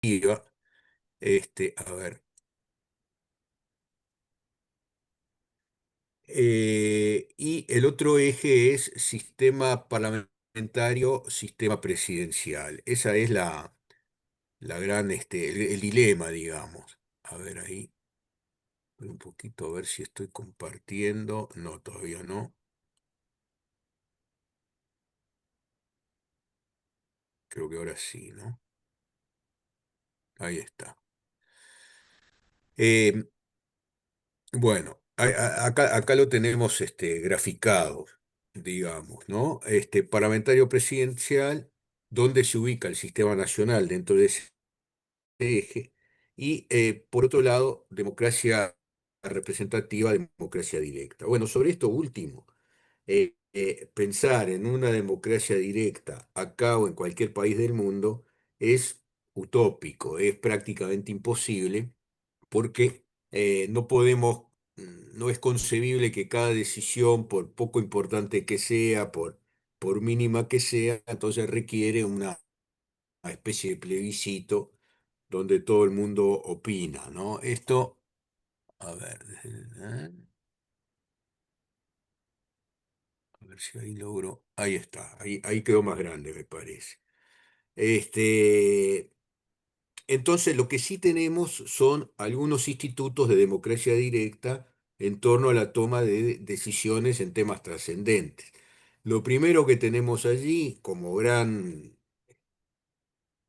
A ver, y el otro eje es sistema parlamentario, sistema presidencial. Esa es la gran, el dilema, digamos. A ver ahí, voy un poquito a ver si estoy compartiendo. No, todavía no. Creo que ahora sí, ¿no? Ahí está. Eh, bueno, acá lo tenemos graficado, digamos, ¿no? Parlamentario presidencial, ¿dónde se ubica el sistema nacional dentro de ese eje? Y por otro lado, democracia representativa, democracia directa. Bueno, sobre esto último, pensar en una democracia directa acá o en cualquier país del mundo es utópico, es prácticamente imposible porque no es concebible que cada decisión, por poco importante que sea, por mínima que sea, entonces requiere una especie de plebiscito donde todo el mundo opina, ¿no? Esto, a ver, a ver si ahí logro, ahí está, ahí quedó más grande, me parece. Este, entonces, lo que sí tenemos son algunos institutos de democracia directa en torno a la toma de decisiones en temas trascendentes. Lo primero que tenemos allí, como gran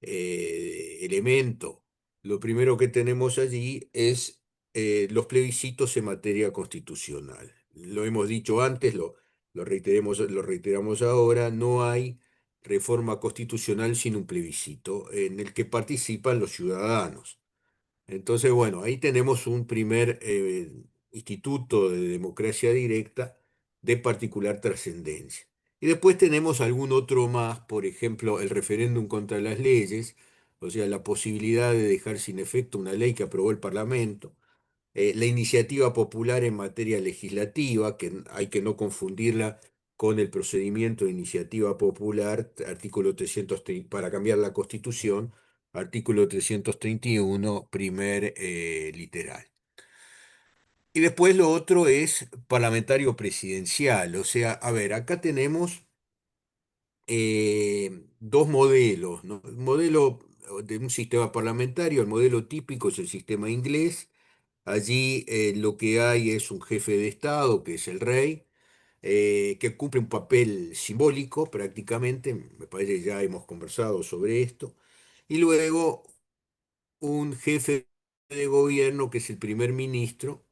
elemento, lo primero que tenemos allí es los plebiscitos en materia constitucional. Lo hemos dicho antes, lo reiteramos ahora, no hay reforma constitucional sin un plebiscito en el que participan los ciudadanos. Entonces, bueno, ahí tenemos un primer instituto de democracia directa de particular trascendencia. Y después tenemos algún otro más, por ejemplo, el referéndum contra las leyes, o sea, la posibilidad de dejar sin efecto una ley que aprobó el Parlamento, la iniciativa popular en materia legislativa, que hay que no confundirla con el procedimiento de iniciativa popular, artículo 330, para cambiar la Constitución, artículo 331, primer literal. Y después lo otro es parlamentario presidencial, o sea, a ver, acá tenemos dos modelos, ¿no? El modelo de un sistema parlamentario, el modelo típico es el sistema inglés. Allí lo que hay es un jefe de Estado, que es el rey, que cumple un papel simbólico prácticamente, me parece que ya hemos conversado sobre esto, y luego un jefe de gobierno, que es el primer ministro,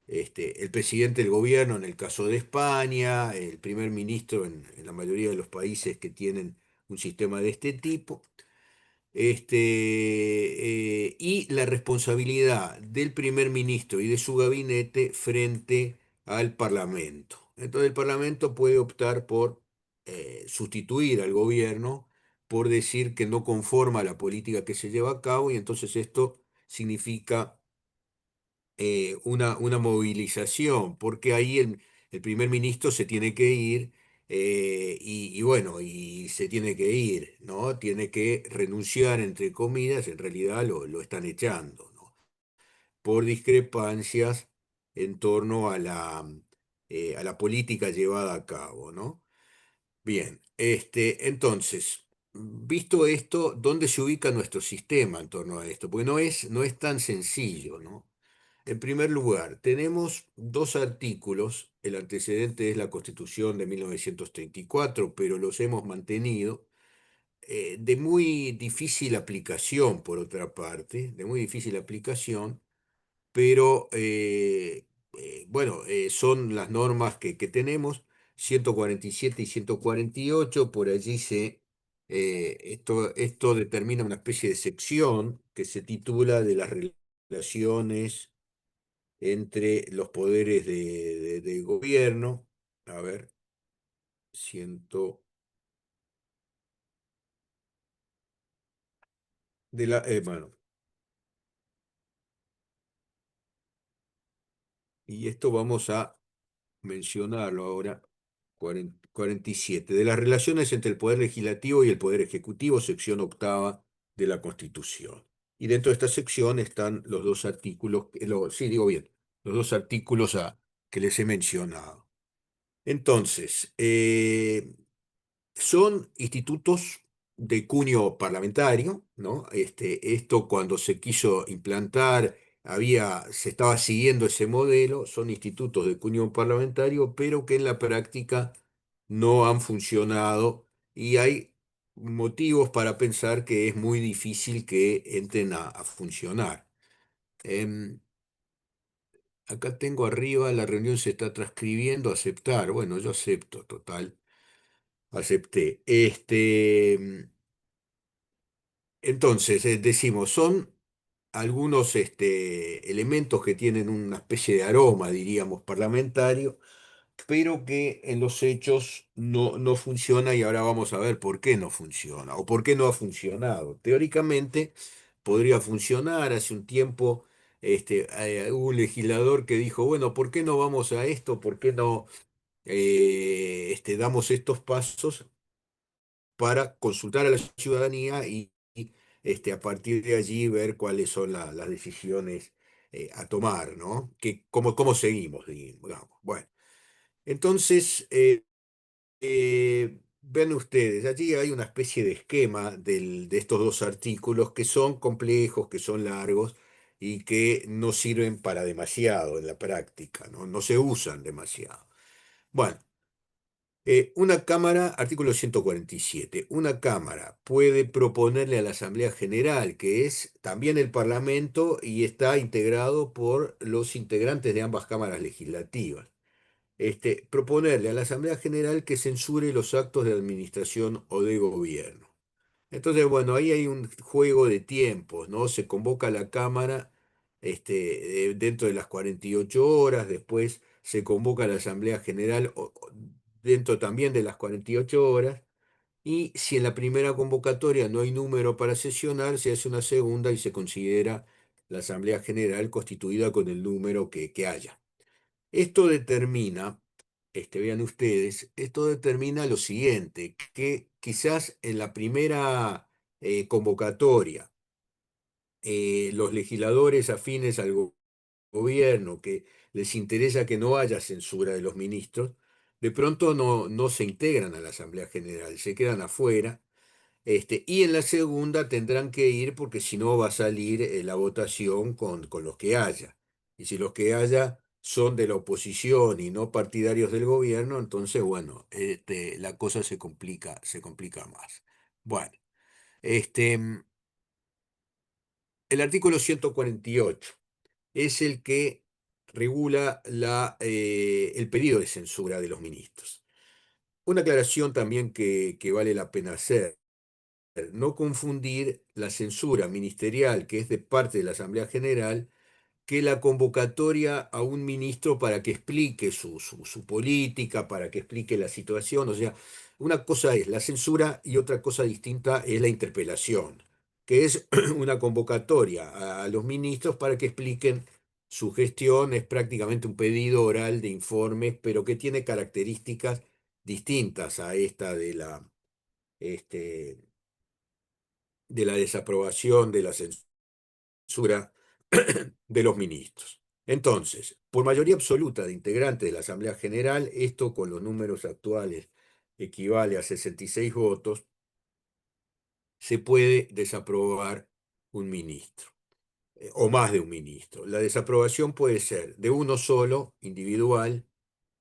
el presidente del gobierno en el caso de España, el primer ministro en la mayoría de los países que tienen un sistema de este tipo, y la responsabilidad del primer ministro y de su gabinete frente al Parlamento. Entonces el Parlamento puede optar por sustituir al gobierno, por decir que no conforma a la política que se lleva a cabo, y entonces esto significa una movilización, porque ahí el primer ministro se tiene que ir, y bueno, y se tiene que ir, ¿no? Tiene que renunciar, entre comillas, en realidad lo están echando, ¿no? Por discrepancias en torno a la política llevada a cabo, ¿no? Bien, entonces, visto esto, ¿dónde se ubica nuestro sistema en torno a esto? Porque no es tan sencillo, ¿no? En primer lugar, tenemos dos artículos. El antecedente es la Constitución de 1934, pero los hemos mantenido, de muy difícil aplicación, por otra parte, de muy difícil aplicación, pero bueno, son las normas que tenemos, 147 y 148. Por allí esto determina una especie de sección que se titula de las relaciones entre los poderes de gobierno. A ver, ciento, bueno, y esto vamos a mencionarlo ahora, 47, de las relaciones entre el Poder Legislativo y el Poder Ejecutivo, sección octava de la Constitución. Y dentro de esta sección están los dos artículos, sí, digo bien, los dos artículos que les he mencionado. Entonces, son institutos de cuño parlamentario, ¿no? Esto cuando se quiso implantar, se estaba siguiendo ese modelo, son institutos de cuño parlamentario, pero que en la práctica no han funcionado y hay motivos para pensar que es muy difícil que entren a funcionar. Em, Acá tengo arriba, la reunión se está transcribiendo, aceptar. Bueno, yo acepto, total, acepté. Entonces, decimos, son algunos elementos que tienen una especie de aroma, diríamos, parlamentario, pero que en los hechos no funciona y ahora vamos a ver por qué no funciona o por qué no ha funcionado. Teóricamente podría funcionar. Hace un tiempo hubo un legislador que dijo, bueno, ¿por qué no vamos a esto? ¿Por qué no damos estos pasos para consultar a la ciudadanía y a partir de allí ver cuáles son las decisiones a tomar, ¿no? Cómo seguimos, digamos. Bueno, entonces, ven ustedes, allí hay una especie de esquema de estos dos artículos que son complejos, que son largos y que no sirven para demasiado en la práctica, ¿no? No se usan demasiado. Bueno. Una Cámara, artículo 147, una Cámara puede proponerle a la Asamblea General, que es también el Parlamento y está integrado por los integrantes de ambas cámaras legislativas, proponerle a la Asamblea General que censure los actos de administración o de gobierno. Entonces, bueno, ahí hay un juego de tiempos, ¿no? Se convoca a la Cámara dentro de las 48 horas, después se convoca a la Asamblea General dentro también de las 48 horas, y si en la primera convocatoria no hay número para sesionar, se hace una segunda y se considera la Asamblea General constituida con el número que haya. Esto determina, vean ustedes, esto determina lo siguiente, que quizás en la primera convocatoria, los legisladores afines al gobierno, que les interesa que no haya censura de los ministros, de pronto no se integran a la Asamblea General, se quedan afuera, y en la segunda tendrán que ir porque si no va a salir la votación con los que haya. Y si los que haya son de la oposición y no partidarios del gobierno, entonces, bueno, la cosa se complica más. Bueno, este, el artículo 148 es el que regula el pedido de censura de los ministros. Una aclaración también que vale la pena hacer. No confundir la censura ministerial, que es de parte de la Asamblea General, que la convocatoria a un ministro para que explique su política, para que explique la situación. O sea, una cosa es la censura y otra cosa distinta es la interpelación, que es una convocatoria a los ministros para que expliquen su gestión. Es prácticamente un pedido oral de informes, pero que tiene características distintas a esta este, de la desaprobación, de la censura de los ministros. Entonces, por mayoría absoluta de integrantes de la Asamblea General, esto con los números actuales equivale a 66 votos, se puede desaprobar un ministro, o más de un ministro. La desaprobación puede ser de uno solo, individual,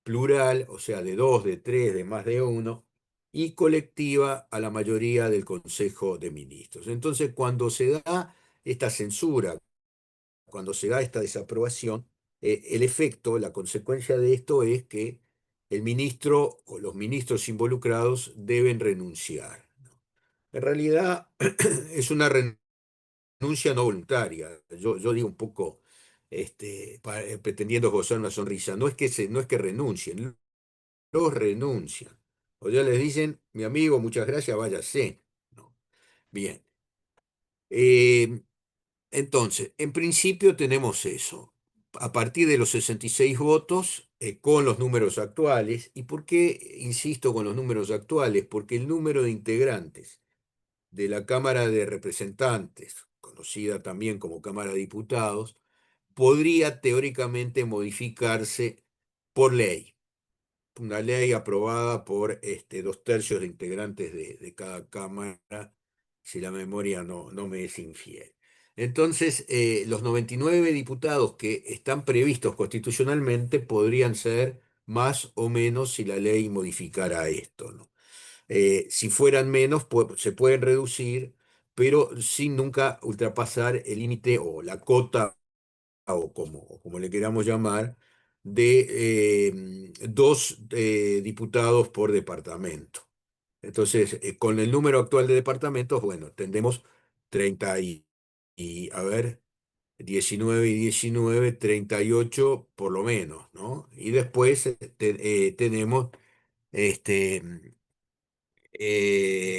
plural, o sea, de dos, de tres, de más de uno, y colectiva a la mayoría del Consejo de Ministros. Entonces, cuando se da esta censura, cuando se da esta desaprobación, el efecto, la consecuencia de esto es que el ministro o los ministros involucrados deben renunciar. En realidad es una renuncia no voluntaria. Yo digo un poco pretendiendo gozar una sonrisa. No es que renuncien, los renuncian. O ya les dicen, mi amigo, muchas gracias, váyase. ¿No? Bien. Eh, Entonces, en principio tenemos eso. A partir de los 66 votos, con los números actuales. ¿Y por qué insisto con los números actuales? Porque el número de integrantes de la Cámara de Representantes conocida también como Cámara de Diputados, podría teóricamente modificarse por ley, una ley aprobada por 2/3 de integrantes de cada Cámara, si la memoria no me es infiel. Entonces, los 99 diputados que están previstos constitucionalmente podrían ser más o menos si la ley modificara esto, ¿no? Si fueran menos, se pueden reducir, pero sin nunca ultrapasar el límite o la cota, o como le queramos llamar, de dos diputados por departamento. Entonces, con el número actual de departamentos, bueno, tendremos 30 a ver, 19 y 19, 38 por lo menos, ¿no? Y después tenemos este,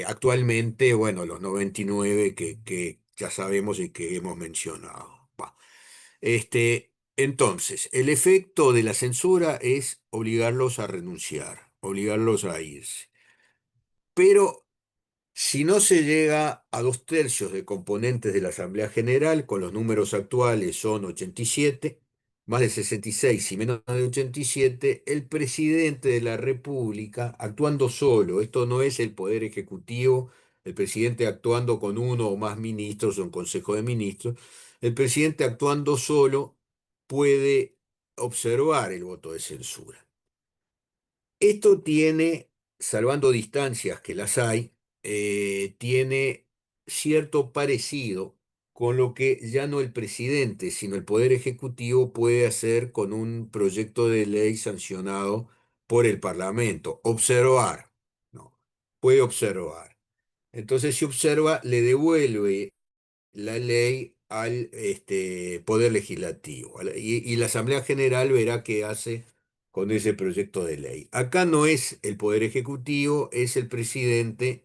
actualmente, bueno, los 99 que ya sabemos y que hemos mencionado. Va. Entonces, el efecto de la censura es obligarlos a renunciar, obligarlos a irse. Pero si no se llega a 2/3 de componentes de la Asamblea General, con los números actuales son 87, más de 66 y menos de 87, el presidente de la República, actuando solo, esto no es el Poder Ejecutivo, el presidente actuando con uno o más ministros o un consejo de ministros, el presidente actuando solo puede observar el voto de censura. Esto tiene, salvando distancias que las hay, tiene cierto parecido con lo que ya no el presidente, sino el Poder Ejecutivo puede hacer con un proyecto de ley sancionado por el Parlamento. Observar, ¿no? Puede observar. Entonces, si observa, le devuelve la ley al Poder Legislativo. Y la Asamblea General verá qué hace con ese proyecto de ley. Acá no es el Poder Ejecutivo, es el presidente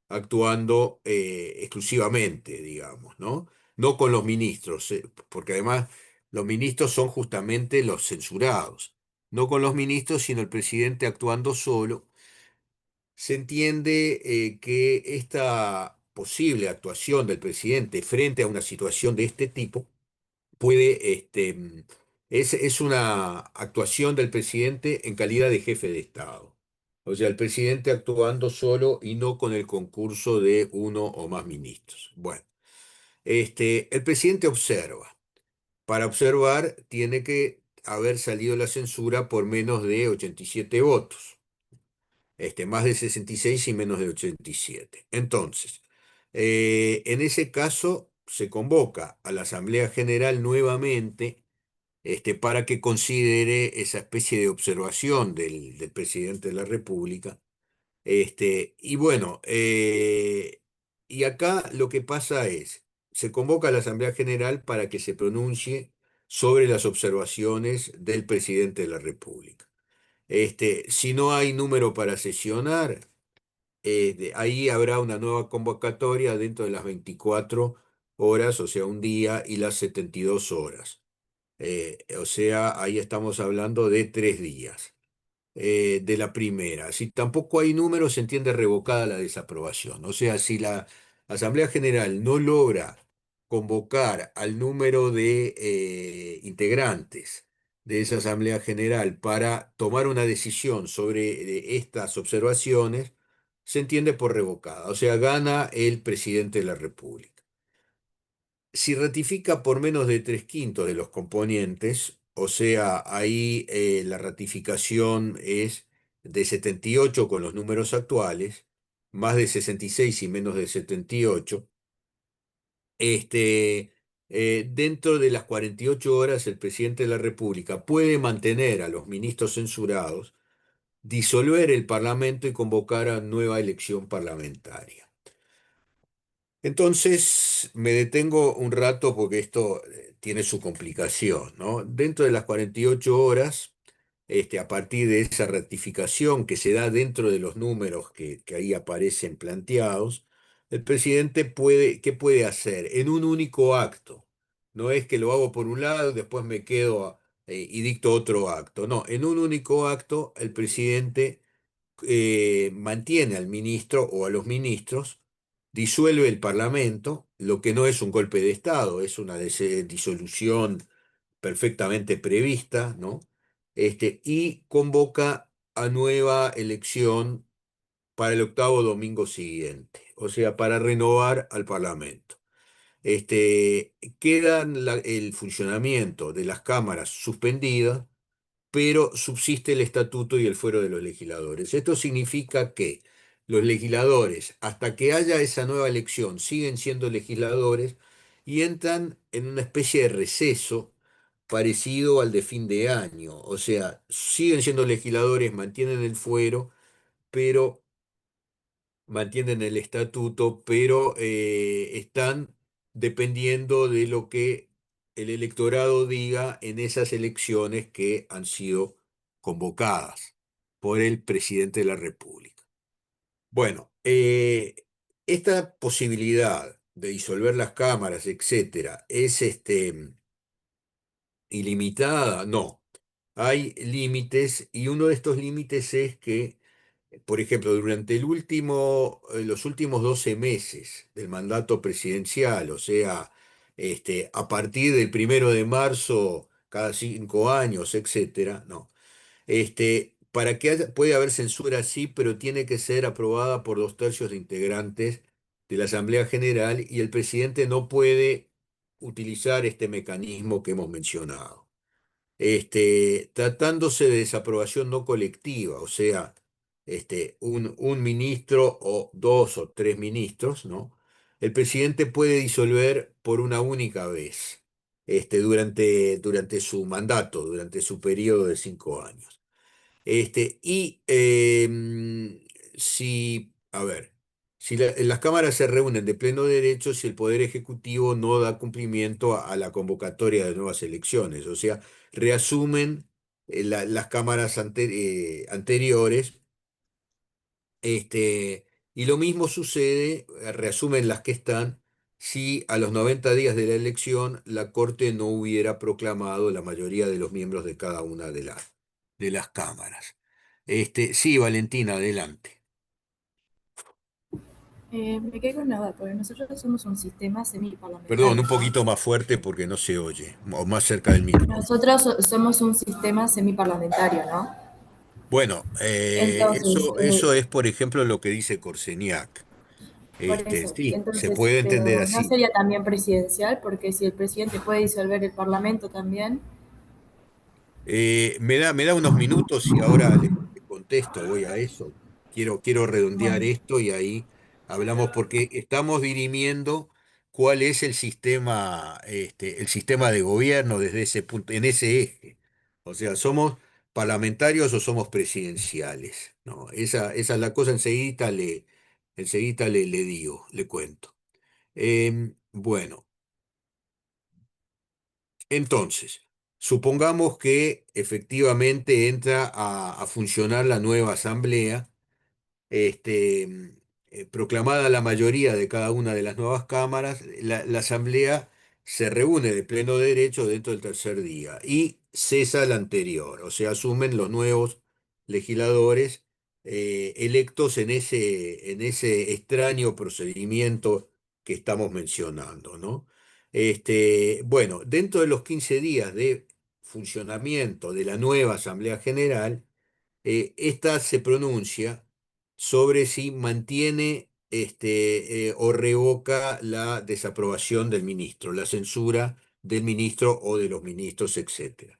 actuando exclusivamente, digamos, ¿no? No con los ministros, porque además los ministros son justamente los censurados. No con los ministros, sino el presidente actuando solo. Se entiende que esta posible actuación del presidente frente a una situación de este tipo puede, es una actuación del presidente en calidad de jefe de Estado. O sea, el presidente actuando solo y no con el concurso de uno o más ministros. Bueno, el presidente observa. Para observar tiene que haber salido la censura por menos de 87 votos, más de 66 y menos de 87. Entonces, en ese caso se convoca a la Asamblea General nuevamente, para que considere esa especie de observación del presidente de la República. Y bueno, y acá lo que pasa es, se convoca a la Asamblea General para que se pronuncie sobre las observaciones del presidente de la República. Si no hay número para sesionar, ahí habrá una nueva convocatoria dentro de las 24 horas, o sea, un día y las 72 horas. O sea, ahí estamos hablando de 3 días de la primera. Si tampoco hay número, se entiende revocada la desaprobación. O sea, si la Asamblea General no logra convocar al número de integrantes de esa Asamblea General para tomar una decisión sobre estas observaciones, se entiende por revocada. O sea, gana el presidente de la República. Si ratifica por menos de 3/5 de los componentes, o sea, ahí la ratificación es de 78 con los números actuales, más de 66 y menos de 78, dentro de las 48 horas el presidente de la República puede mantener a los ministros censurados, disolver el Parlamento y convocar a nueva elección parlamentaria. Entonces me detengo un rato porque esto tiene su complicación, ¿no? Dentro de las 48 horas, a partir de esa rectificación que se da dentro de los números que ahí aparecen planteados, el presidente puede, ¿qué puede hacer? En un único acto. No es que lo hago por un lado, después me quedo y dicto otro acto. No, en un único acto el presidente mantiene al ministro o a los ministros disuelve el Parlamento, lo que no es un golpe de Estado, es una disolución perfectamente prevista, ¿no? Y convoca a nueva elección para el octavo domingo siguiente, o sea, para renovar al Parlamento. Quedan el funcionamiento de las cámaras suspendidas, pero subsiste el estatuto y el fuero de los legisladores. Esto significa que los legisladores, hasta que haya esa nueva elección, siguen siendo legisladores y entran en una especie de receso parecido al de fin de año. O sea, siguen siendo legisladores, mantienen el fuero, pero mantienen el estatuto, pero están dependiendo de lo que el electorado diga en esas elecciones que han sido convocadas por el presidente de la República. Bueno, esta posibilidad de disolver las cámaras, etcétera, es ilimitada. No, hay límites y uno de estos límites es que, por ejemplo, durante los últimos 12 meses del mandato presidencial, o sea, a partir del 1 de marzo, cada 5 años, etcétera, no. Para que puede haber censura, sí, pero tiene que ser aprobada por 2/3 de integrantes de la Asamblea General y el presidente no puede utilizar este mecanismo que hemos mencionado. Tratándose de desaprobación no colectiva, o sea, un ministro o dos o tres ministros, ¿no? El presidente puede disolver por una única vez, durante su mandato, durante su periodo de 5 años. Si, a ver, si las cámaras se reúnen de pleno derecho, si el Poder Ejecutivo no da cumplimiento a la convocatoria de nuevas elecciones, o sea, reasumen las cámaras anteriores, y lo mismo sucede, reasumen las que están, si a los 90 días de la elección la Corte no hubiera proclamado la mayoría de los miembros de cada una de las cámaras. Sí, Valentina, adelante. Me quedé con una duda, porque nosotros somos un sistema Perdón, semiparlamentario, un ¿no? poquito más fuerte porque no se oye, o más cerca del micrófono. Nosotros somos un sistema semiparlamentario, ¿no? Bueno, Entonces, eso es, por ejemplo, lo que dice Corseniak. por eso, Sí, se entonces, puede entender pero no así. sería también presidencial, porque si el presidente puede disolver el parlamento también, Me da unos minutos y ahora le contesto, voy a eso. Quiero redondear bueno, esto y ahí hablamos porque estamos dirimiendo cuál es el sistema de gobierno desde ese punto, en ese eje. O sea, ¿somos parlamentarios o somos presidenciales? ¿No? Esa es la cosa, enseguida le digo, le cuento. Bueno. Entonces, supongamos que efectivamente entra a funcionar la nueva asamblea, proclamada la mayoría de cada una de las nuevas cámaras, la asamblea se reúne de pleno derecho dentro del tercer día y cesa la anterior, o sea, asumen los nuevos legisladores electos en ese extraño procedimiento que estamos mencionando, ¿no? Bueno, dentro de los 15 días de funcionamiento de la nueva Asamblea General, esta se pronuncia sobre si mantiene o revoca la desaprobación del ministro, la censura del ministro o de los ministros, etcétera.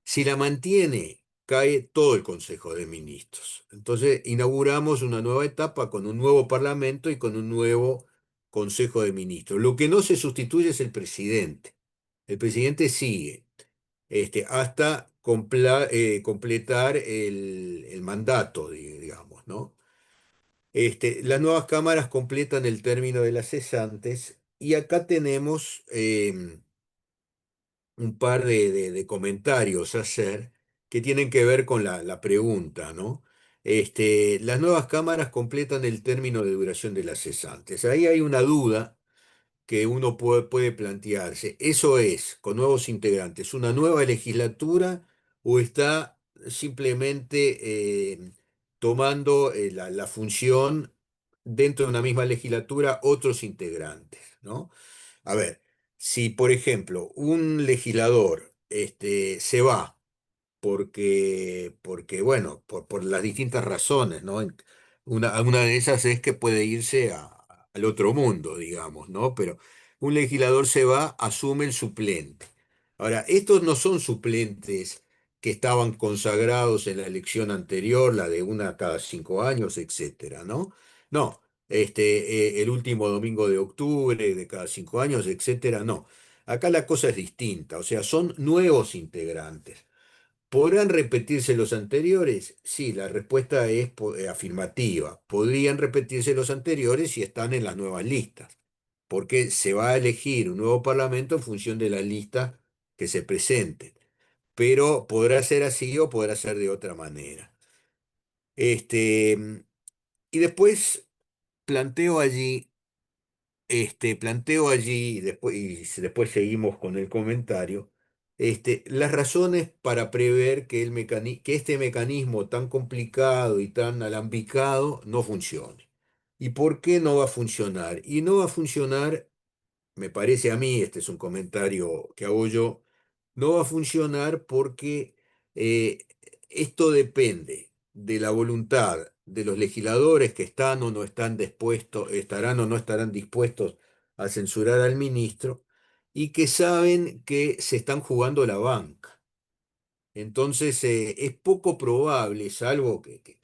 Si la mantiene, cae todo el Consejo de Ministros. Entonces, inauguramos una nueva etapa con un nuevo Parlamento y con un nuevo Consejo de Ministros. Lo que no se sustituye es el presidente. El presidente sigue hasta completar el mandato, digamos, ¿no? Las nuevas cámaras completan el término de las cesantes y acá tenemos un par de comentarios a hacer que tienen que ver con la pregunta, ¿no? Las nuevas cámaras completan el término de duración de las cesantes. Ahí hay una duda que uno puede plantearse. ¿Eso es, con nuevos integrantes, una nueva legislatura o está simplemente tomando la función dentro de una misma legislatura otros integrantes, ¿no? A ver, si por ejemplo un legislador se va porque bueno, por las distintas razones, ¿no? Una de esas es que puede irse al otro mundo, digamos, ¿no? Pero un legislador se va, asume el suplente. Ahora, estos no son suplentes que estaban consagrados en la elección anterior, la de una cada 5 años, etcétera, ¿no? No, el último domingo de octubre de cada 5 años, etcétera, no. Acá la cosa es distinta, o sea, son nuevos integrantes. ¿Podrán repetirse los anteriores? Sí, la respuesta es afirmativa. Podrían repetirse los anteriores si están en las nuevas listas, porque se va a elegir un nuevo parlamento en función de las listas que se presenten. Pero podrá ser así o podrá ser de otra manera. Este, y después planteo allí, después seguimos con el comentario, las razones para prever que este mecanismo tan complicado y tan alambicado no funcione. ¿Y por qué no va a funcionar? Y no va a funcionar, me parece a mí, este es un comentario que hago yo, no va a funcionar porque eh, esto depende de la voluntad de los legisladores que están o no están dispuestos, estarán o no estarán dispuestos a censurar al ministro y que saben que se están jugando la banca. Entonces, es poco probable, salvo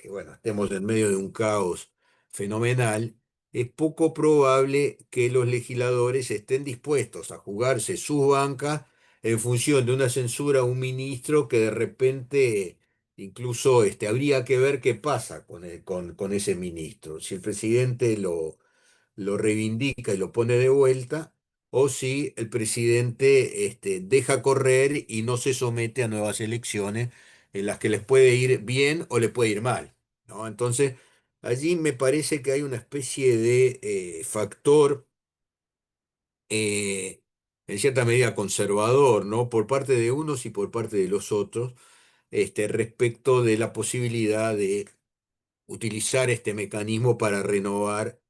bueno, estemos en medio de un caos fenomenal, es poco probable que los legisladores estén dispuestos a jugarse sus bancas en función de una censura a un ministro que de repente incluso habría que ver qué pasa con ese ministro. Si el presidente lo reivindica y lo pone de vuelta, o si el presidente deja correr y no se somete a nuevas elecciones en las que les puede ir bien o le puede ir mal, ¿no? Entonces, allí me parece que hay una especie de factor, eh, en cierta medida conservador, ¿no? Por parte de unos y por parte de los otros, respecto de la posibilidad de utilizar este mecanismo para renovar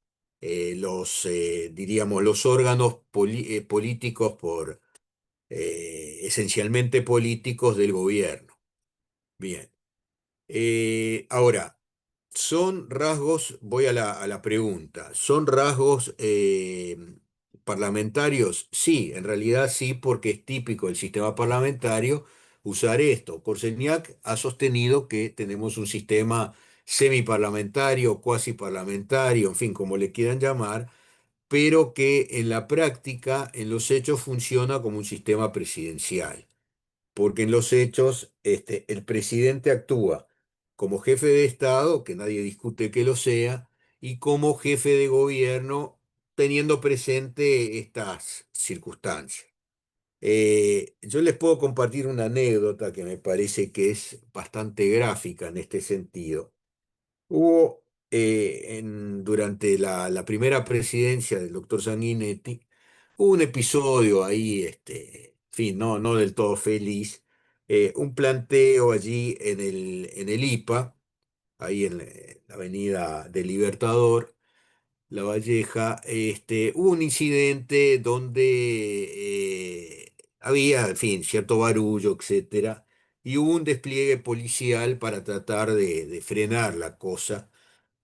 diríamos, los órganos políticos esencialmente políticos del gobierno. Bien. Ahora, son rasgos, voy a la pregunta, ¿son rasgos parlamentarios? Sí, en realidad sí, porque es típico del sistema parlamentario usar esto. Corseñac ha sostenido que tenemos un sistema semiparlamentario, cuasi parlamentario, en fin, como le quieran llamar, pero que en la práctica, en los hechos, funciona como un sistema presidencial, porque en los hechos el presidente actúa como jefe de Estado, que nadie discute que lo sea, y como jefe de gobierno, teniendo presente estas circunstancias. Yo les puedo compartir una anécdota que me parece que es bastante gráfica en este sentido. Hubo durante la primera presidencia del doctor Sanguinetti, hubo un episodio ahí, en fin, no del todo feliz, un planteo allí en el IPA, ahí en la avenida del Libertador, La Valleja, hubo un incidente donde había, en fin, cierto barullo, etcétera, y hubo un despliegue policial para tratar de frenar la cosa.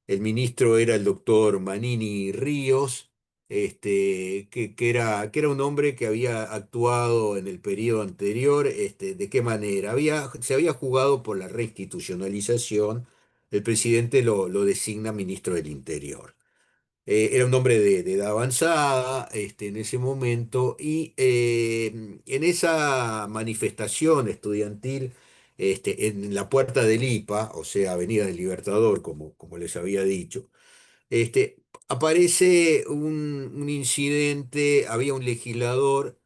El ministro era el doctor Manini Ríos, que era un hombre que había actuado en el periodo anterior. ¿De qué manera? Se había jugado por la reinstitucionalización, el presidente lo designa ministro del Interior. Era un hombre de edad avanzada, en ese momento, y en esa manifestación estudiantil, en la puerta del IPA, o sea, Avenida del Libertador, como les había dicho, aparece un incidente. Había un legislador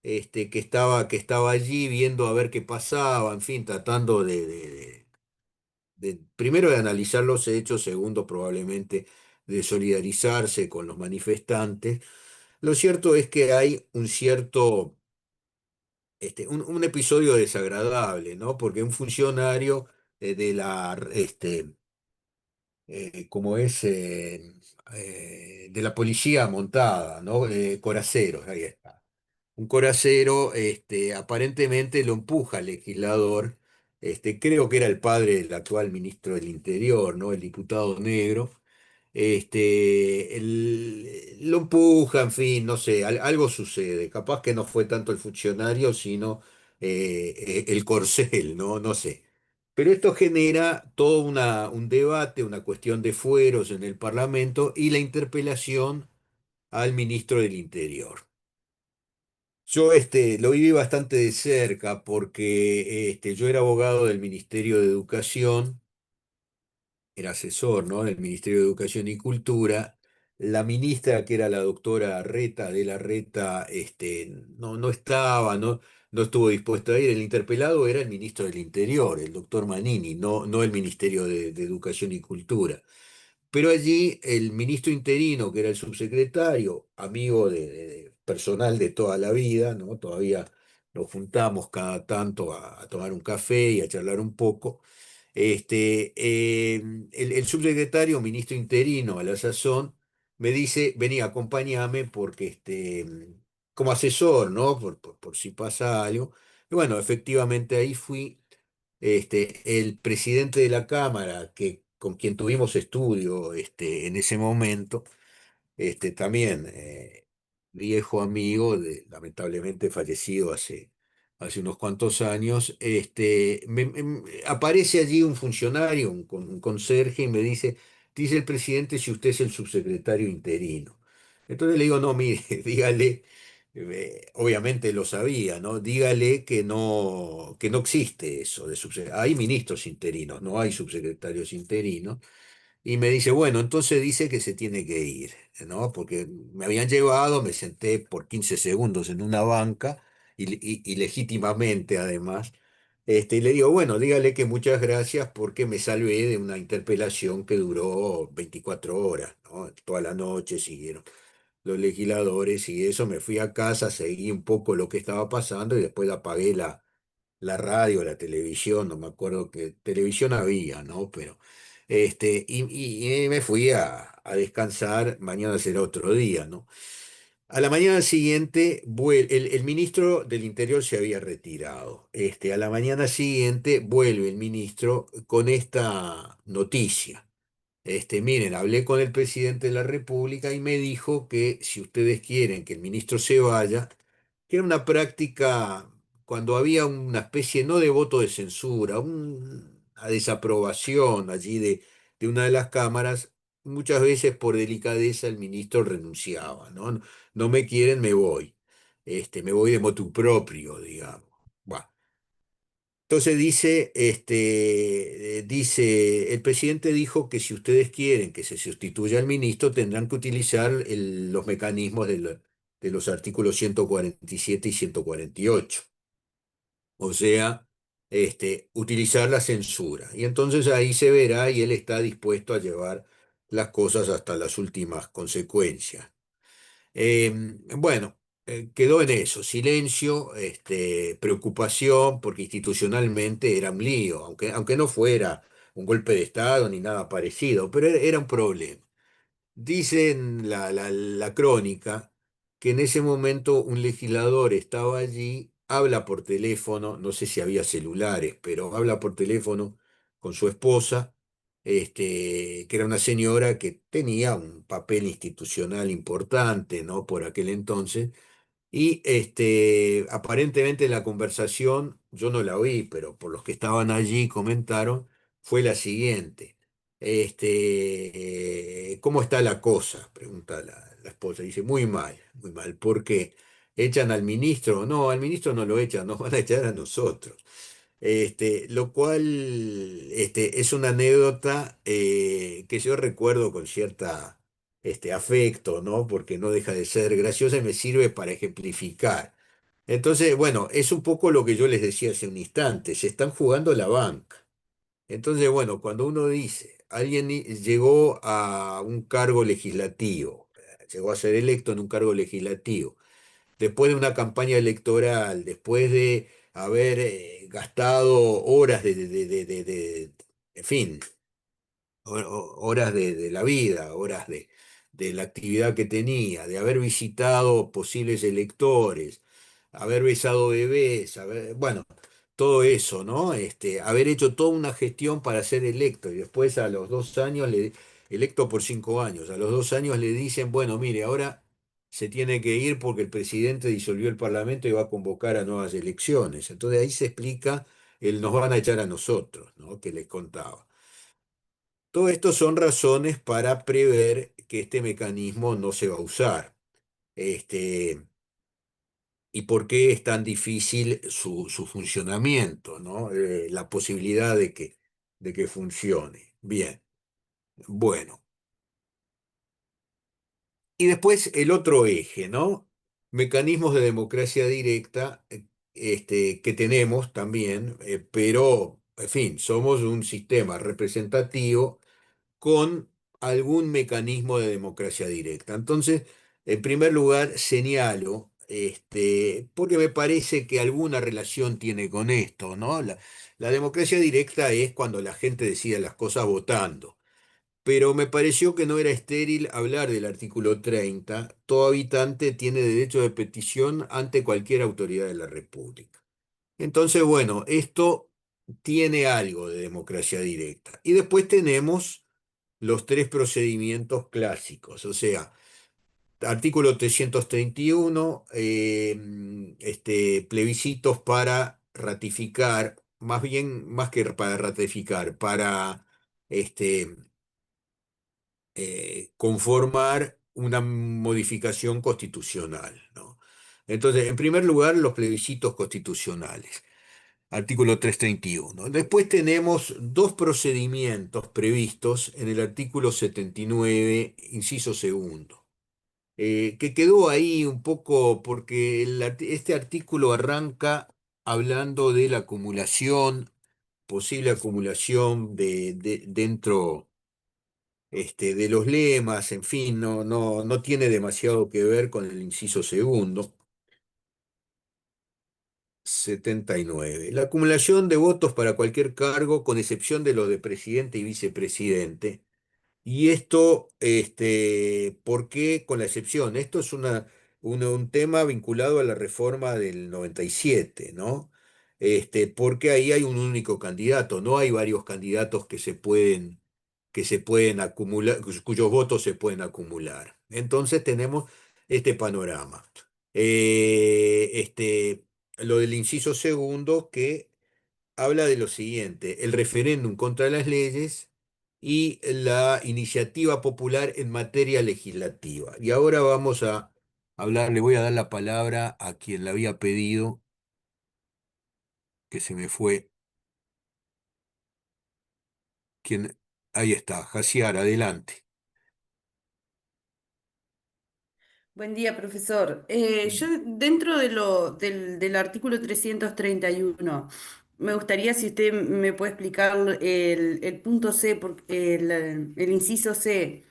que estaba allí viendo a ver qué pasaba, en fin, tratando primero de analizar los hechos, segundo probablemente de solidarizarse con los manifestantes. Lo cierto es que hay un episodio desagradable, ¿no? Porque un funcionario de como es de la policía montada, ¿no? Coraceros, ahí está. Un coracero, aparentemente lo empuja al legislador, creo que era el padre del actual ministro del Interior, ¿no? El diputado Negro. Lo empuja, en fin, no sé, algo sucede. Capaz que no fue tanto el funcionario, sino el corcel, ¿no? No sé. Pero esto genera todo un debate, una cuestión de fueros en el Parlamento y la interpelación al ministro del Interior. Yo lo viví bastante de cerca porque yo era abogado del Ministerio de Educación, era asesor, ¿no? Del Ministerio de Educación y Cultura. La ministra, que era la doctora Reta de la Reta, no estaba, no estuvo dispuesta a ir. El interpelado era el ministro del Interior, el doctor Manini, no el Ministerio de Educación y Cultura. Pero allí el ministro interino, que era el subsecretario, amigo de personal de toda la vida, ¿no? Todavía nos juntamos cada tanto a tomar un café y a charlar un poco. El subsecretario, ministro interino a la sazón, me dice, vení, acompáñame porque como asesor, ¿no? Por si pasa algo. Y bueno, efectivamente ahí fui. El presidente de la Cámara, con quien tuvimos estudio en ese momento, también viejo amigo, lamentablemente fallecido hace unos cuantos años, aparece allí un funcionario, un conserje, y me dice el presidente si usted es el subsecretario interino. Entonces le digo, no, mire, dígale, obviamente lo sabía, ¿no? Dígale que no existe eso de hay ministros interinos, no hay subsecretarios interinos. Y me dice, bueno, entonces dice que se tiene que ir, ¿no? Porque me habían llevado, me senté por 15 segundos en una banca, y legítimamente además, y le digo, bueno, dígale que muchas gracias porque me salvé de una interpelación que duró 24 horas, ¿no? Toda la noche siguieron los legisladores y eso, me fui a casa, seguí un poco lo que estaba pasando y después apagué la radio, la televisión, no me acuerdo qué televisión había, ¿no? Pero, y me fui a descansar, mañana será otro día, ¿no? A la mañana siguiente, el ministro del Interior se había retirado. A la mañana siguiente vuelve el ministro con esta noticia. Miren, hablé con el presidente de la República y me dijo que si ustedes quieren que el ministro se vaya, que era una práctica cuando había una especie no de voto de censura, una desaprobación allí de una de las cámaras, muchas veces por delicadeza el ministro renunciaba, ¿no? No, no me quieren, me voy. Me voy de motu propio, digamos. Bueno, entonces dice, el presidente dijo que si ustedes quieren que se sustituya al ministro, tendrán que utilizar los mecanismos de los artículos 147 y 148. O sea, utilizar la censura. Y entonces ahí se verá y él está dispuesto a llevar las cosas hasta las últimas consecuencias. Bueno, quedó en eso, silencio, preocupación, porque institucionalmente era un lío, aunque no fuera un golpe de Estado ni nada parecido, pero era un problema. Dicen la crónica que en ese momento un legislador estaba allí, habla por teléfono, no sé si había celulares, pero habla por teléfono con su esposa, que era una señora que tenía un papel institucional importante, ¿no? Por aquel entonces, y aparentemente la conversación, yo no la oí, pero por los que estaban allí comentaron, fue la siguiente. ¿Cómo está la cosa? Pregunta la esposa. Dice, muy mal, muy mal. ¿Por qué? ¿Echan al ministro? No, al ministro no lo echan, nos van a echar a nosotros. Lo cual es una anécdota que yo recuerdo con cierta afecto, ¿no? Porque no deja de ser graciosa y me sirve para ejemplificar. Entonces, bueno, es un poco lo que yo les decía hace un instante, se están jugando la banca. Entonces, bueno, cuando uno dice, alguien llegó a un cargo legislativo, llegó a ser electo en un cargo legislativo, después de una campaña electoral, después de haber gastado horas en fin, horas de la vida, horas de la actividad que tenía, de haber visitado posibles electores, haber besado bebés, bueno, todo eso, ¿no? Haber hecho toda una gestión para ser electo y después a los 2 años, electo por 5 años, a los 2 años le dicen, bueno, mire, ahora se tiene que ir porque el presidente disolvió el Parlamento y va a convocar a nuevas elecciones. Entonces ahí se explica el nos van a echar a nosotros, ¿no? Que les contaba. Todo esto son razones para prever que este mecanismo no se va a usar. Este, y por qué es tan difícil su funcionamiento, ¿no? La posibilidad de que funcione. Bien, bueno. Y después el otro eje, ¿no? Mecanismos de democracia directa que tenemos también, pero, en fin, somos un sistema representativo con algún mecanismo de democracia directa. Entonces, en primer lugar, señalo, porque me parece que alguna relación tiene con esto, ¿no? La democracia directa es cuando la gente decide las cosas votando. Pero me pareció que no era estéril hablar del artículo 30. Todo habitante tiene derecho de petición ante cualquier autoridad de la República. Entonces, bueno, esto tiene algo de democracia directa. Y después tenemos los tres procedimientos clásicos, o sea, artículo 331, plebiscitos para ratificar, más bien, más que para ratificar, para este, conformar una modificación constitucional, ¿no? Entonces, en primer lugar, los plebiscitos constitucionales. Artículo 331. Después tenemos dos procedimientos previstos en el artículo 79, inciso segundo, que quedó ahí un poco porque este artículo arranca hablando de la acumulación, posible acumulación dentro de los lemas, en fin, no tiene demasiado que ver con el inciso segundo. 79. La acumulación de votos para cualquier cargo, con excepción de los de presidente y vicepresidente. Y esto, ¿por qué con la excepción? Esto es un tema vinculado a la reforma del 97, ¿no? Porque ahí hay un único candidato, no hay varios candidatos que se pueden acumular, cuyos votos se pueden acumular. Entonces tenemos este panorama. Lo del inciso segundo que habla de lo siguiente, el referéndum contra las leyes y la iniciativa popular en materia legislativa. Y ahora vamos a hablar, le voy a dar la palabra a quien la había pedido, que se me fue. Quien, ahí está, Jaciar, adelante. Buen día, profesor. Yo dentro del artículo 331, me gustaría si usted me puede explicar el punto C, el inciso C.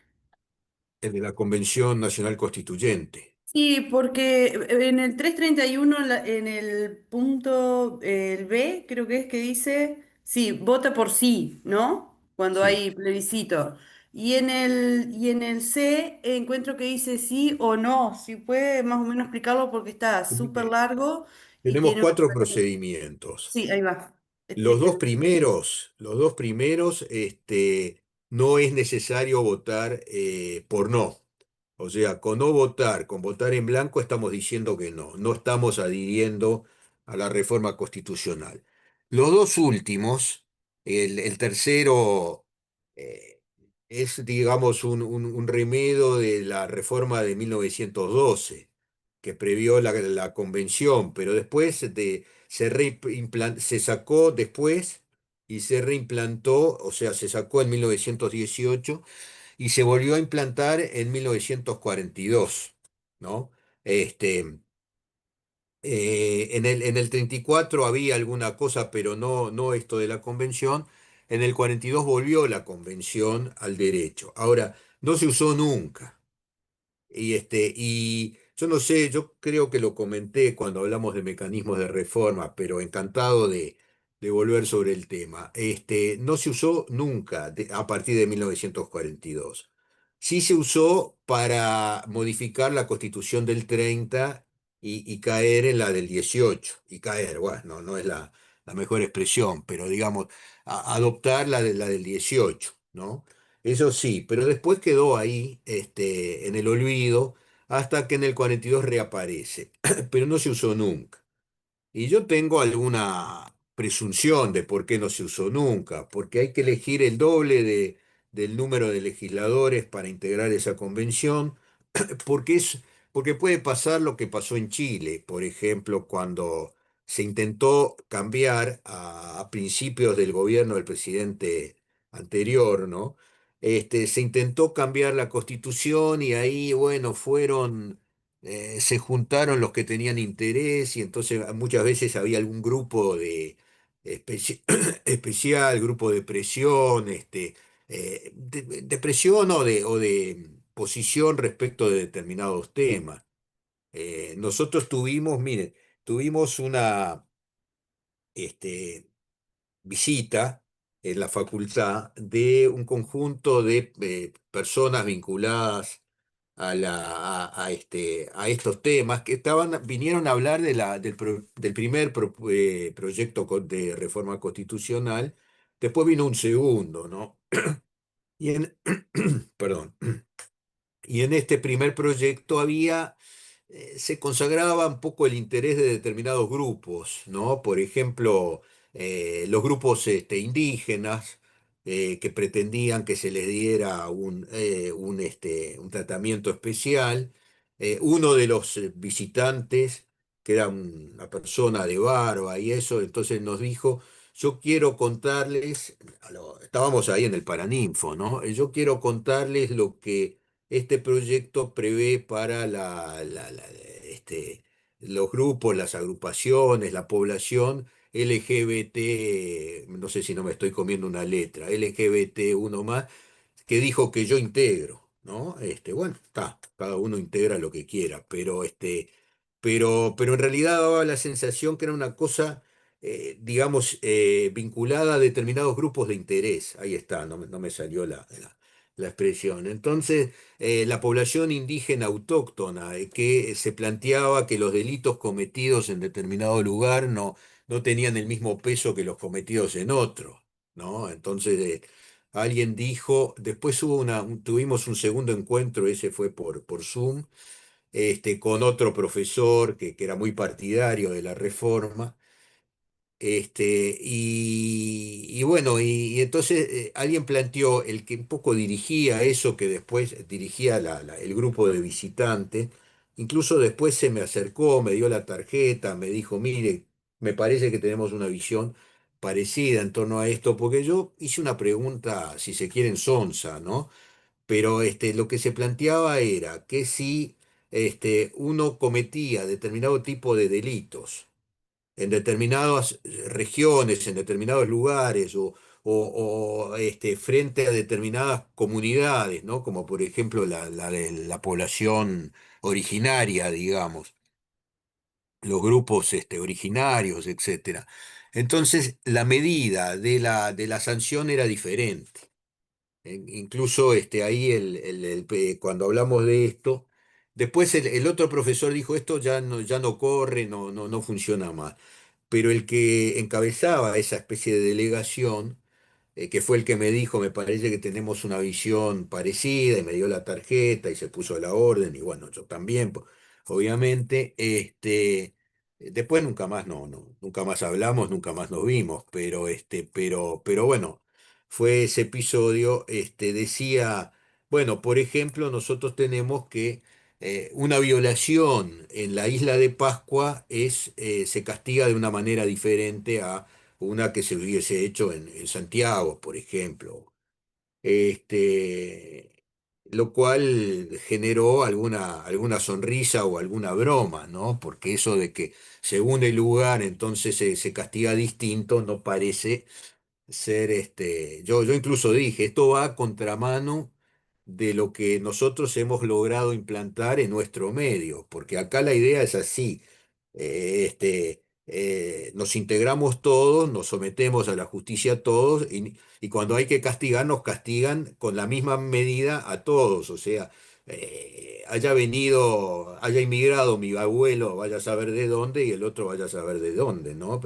El de la Convención Nacional Constituyente. Sí, porque en el 331, en el punto el B, creo que es que dice, sí, vota por sí, ¿no? Cuando Sí. hay plebiscito. Y en el C encuentro que dice sí o no. Si puede más o menos explicarlo porque está súper largo y Tenemos tiene una cuatro variedad. procedimientos. Sí, ahí va. Los dos Explíquenlo. primeros, los dos primeros, no es necesario votar por no. O sea, con no votar, con votar en blanco, estamos diciendo que no estamos adhiriendo a la reforma constitucional. Los dos últimos, el tercero, eh, es, digamos, un remedio de la reforma de 1912 que previó la convención, pero después se sacó después y se reimplantó, o sea, se sacó en 1918 y se volvió a implantar en 1942, ¿no? Este, en el 34 había alguna cosa, pero no esto de la convención. En el 42 volvió la convención al derecho. Ahora, no se usó nunca. Y yo no sé, yo creo que lo comenté cuando hablamos de mecanismos de reforma, pero encantado de volver sobre el tema. No se usó nunca a partir de 1942. Sí se usó para modificar la Constitución del 30 y caer en la del 18. Y caer, bueno, no es la mejor expresión, pero digamos, adoptar la del 18, ¿no? Eso sí, pero después quedó ahí, en el olvido, hasta que en el 42 reaparece, pero no se usó nunca. Y yo tengo alguna presunción de por qué no se usó nunca, porque hay que elegir el doble del número de legisladores para integrar esa convención, porque porque puede pasar lo que pasó en Chile, por ejemplo, cuando se intentó cambiar a principios del gobierno del presidente anterior, ¿no? Se intentó cambiar la constitución y ahí, bueno, se juntaron los que tenían interés y entonces muchas veces había algún grupo especial, grupo de presión, de presión o de posición respecto de determinados temas. Nosotros tuvimos, miren, tuvimos una visita en la facultad de un conjunto de personas vinculadas a estos temas que vinieron a hablar del primer proyecto de reforma constitucional. Después vino un segundo, ¿no? Y en, perdón. Y en este primer proyecto se consagraba un poco el interés de determinados grupos, ¿no? Por ejemplo, los grupos indígenas que pretendían que se les diera un tratamiento especial. Uno de los visitantes, que era una persona de barba y eso, entonces nos dijo, yo quiero contarles, estábamos ahí en el Paraninfo, ¿no? Yo quiero contarles lo que este proyecto prevé para los grupos, las agrupaciones, la población LGBT, no sé si no me estoy comiendo una letra, LGBT uno más, que dijo que yo integro, ¿no? Bueno, está, cada uno integra lo que quiera, pero en realidad daba la sensación que era una cosa, digamos, vinculada a determinados grupos de interés. Ahí está, no me salió la expresión. Entonces, la población indígena autóctona, que se planteaba que los delitos cometidos en determinado lugar no tenían el mismo peso que los cometidos en otro, ¿no? Entonces, alguien dijo, después tuvimos un segundo encuentro, ese fue por Zoom, con otro profesor que era muy partidario de la reforma. Y bueno, y entonces alguien planteó, el que un poco dirigía eso, que después dirigía el grupo de visitantes, incluso después se me acercó, me dio la tarjeta, me dijo, mire, me parece que tenemos una visión parecida en torno a esto, porque yo hice una pregunta, si se quieren, sonsa, ¿no? Pero lo que se planteaba era que si uno cometía determinado tipo de delitos en determinadas regiones, en determinados lugares frente a determinadas comunidades, ¿no? Como por ejemplo la de la población originaria, digamos, los grupos originarios, etcétera. Entonces, la medida de la sanción era diferente. Incluso ahí cuando hablamos de esto, después el otro profesor dijo, esto ya no corre, no funciona más. Pero el que encabezaba esa especie de delegación, que fue el que me dijo, me parece que tenemos una visión parecida, y me dio la tarjeta y se puso a la orden, y bueno, yo también, obviamente, después nunca más, nunca más hablamos, nunca más nos vimos, pero bueno, fue ese episodio, decía, bueno, por ejemplo, nosotros tenemos que una violación en la isla de Pascua se castiga de una manera diferente a una que se hubiese hecho en Santiago, por ejemplo. Este, lo cual generó alguna sonrisa o alguna broma, ¿no? Porque eso de que según el lugar entonces se castiga distinto no parece ser yo incluso dije, esto va a contramano de lo que nosotros hemos logrado implantar en nuestro medio, porque acá la idea es así. nos integramos todos, nos sometemos a la justicia todos y cuando hay que castigar, nos castigan con la misma medida a todos. O sea, haya venido, haya inmigrado mi abuelo, vaya a saber de dónde y el otro vaya a saber de dónde, ¿no?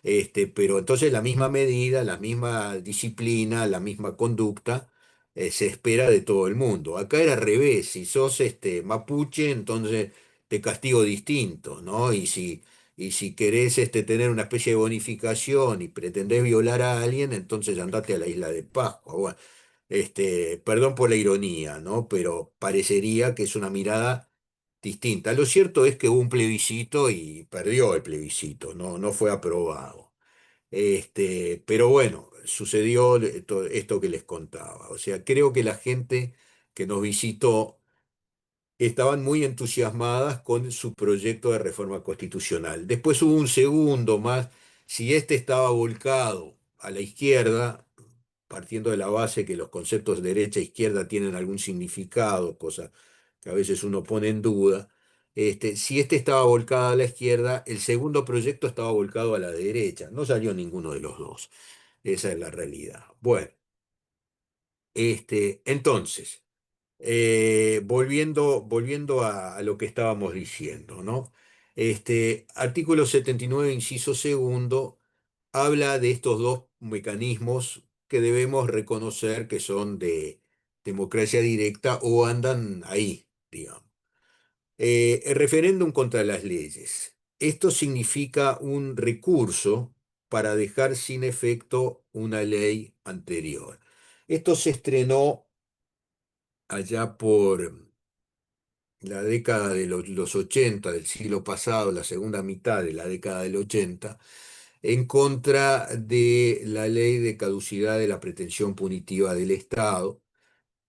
Pero entonces la misma medida, la misma disciplina, la misma conducta. Se espera de todo el mundo. Acá era al revés, si sos mapuche, entonces te castigo distinto, ¿no? Y si querés tener una especie de bonificación y pretendés violar a alguien, entonces andate a la isla de Pascua. Bueno, perdón por la ironía, ¿no? Pero parecería que es una mirada distinta. Lo cierto es que hubo un plebiscito y perdió el plebiscito, no, no fue aprobado. Pero bueno, sucedió esto que les contaba. O sea, creo que la gente que nos visitó estaban muy entusiasmadas con su proyecto de reforma constitucional. Después hubo un segundo más, si este estaba volcado a la izquierda, partiendo de la base que los conceptos de derecha e izquierda tienen algún significado, cosa que a veces uno pone en duda, si este estaba volcado a la izquierda, el segundo proyecto estaba volcado a la derecha. No salió ninguno de los dos. Esa es la realidad. Bueno, entonces. Volviendo a lo que estábamos diciendo, ¿no? Artículo 79, inciso segundo, habla de estos dos mecanismos que debemos reconocer que son de democracia directa o andan ahí, digamos. El referéndum contra las leyes. Esto significa un recurso para dejar sin efecto una ley anterior. Esto se estrenó allá por la década de los 80 del siglo pasado, la segunda mitad de la década del 80, en contra de la ley de caducidad de la pretensión punitiva del Estado,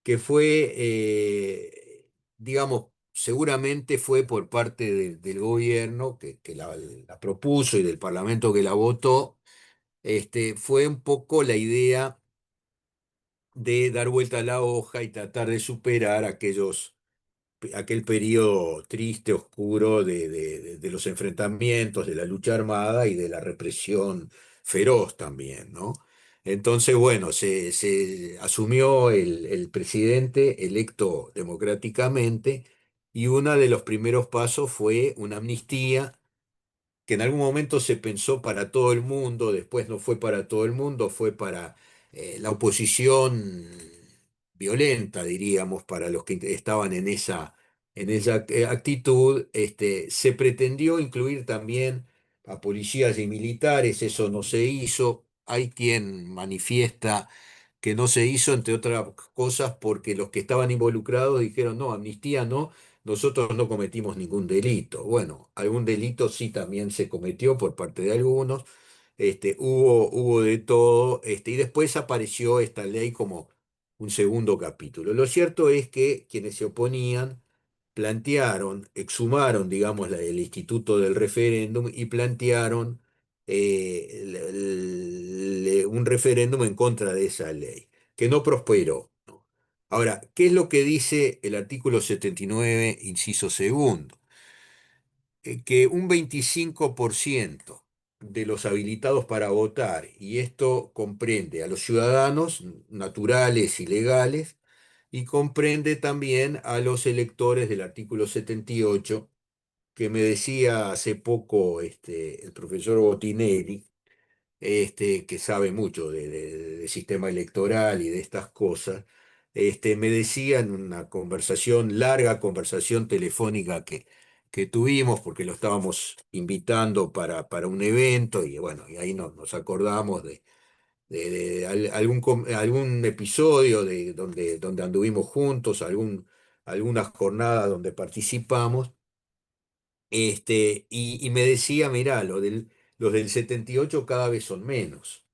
que fue, digamos, seguramente fue por parte del gobierno que la propuso y del Parlamento que la votó, fue un poco la idea de dar vuelta a la hoja y tratar de superar aquel periodo triste, oscuro de los enfrentamientos, de la lucha armada y de la represión feroz también, ¿no? Entonces, bueno, se asumió el presidente electo democráticamente y uno de los primeros pasos fue una amnistía que en algún momento se pensó para todo el mundo, después no fue para todo el mundo, fue para la oposición violenta, diríamos, para los que estaban en esa actitud. Se pretendió incluir también a policías y militares, eso no se hizo. Hay quien manifiesta que no se hizo, entre otras cosas, porque los que estaban involucrados dijeron, no, amnistía no, nosotros no cometimos ningún delito. Bueno, algún delito sí también se cometió por parte de algunos, hubo de todo, y después apareció esta ley como un segundo capítulo. Lo cierto es que quienes se oponían plantearon, exhumaron, digamos, el instituto del referéndum y plantearon un referéndum en contra de esa ley, que no prosperó, ¿no? Ahora, ¿qué es lo que dice el artículo 79, inciso segundo? Que un 25% de los habilitados para votar, y esto comprende a los ciudadanos naturales y legales, y comprende también a los electores del artículo 78, que me decía hace poco el profesor Botinelli, que sabe mucho de sistema electoral y de estas cosas. Me decía en una conversación, larga conversación telefónica que tuvimos, porque lo estábamos invitando para un evento, y bueno, y ahí nos acordamos algún episodio donde anduvimos juntos, algunas jornadas donde participamos, y me decía, mirá, los del 78 cada vez son menos,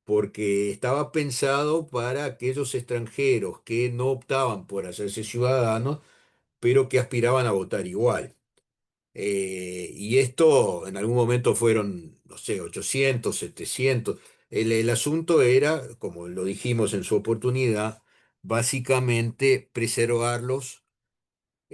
porque estaba pensado para aquellos extranjeros que no optaban por hacerse ciudadanos, pero que aspiraban a votar igual. Y esto en algún momento fueron, no sé, 800, 700. El asunto era, como lo dijimos en su oportunidad, básicamente preservarlos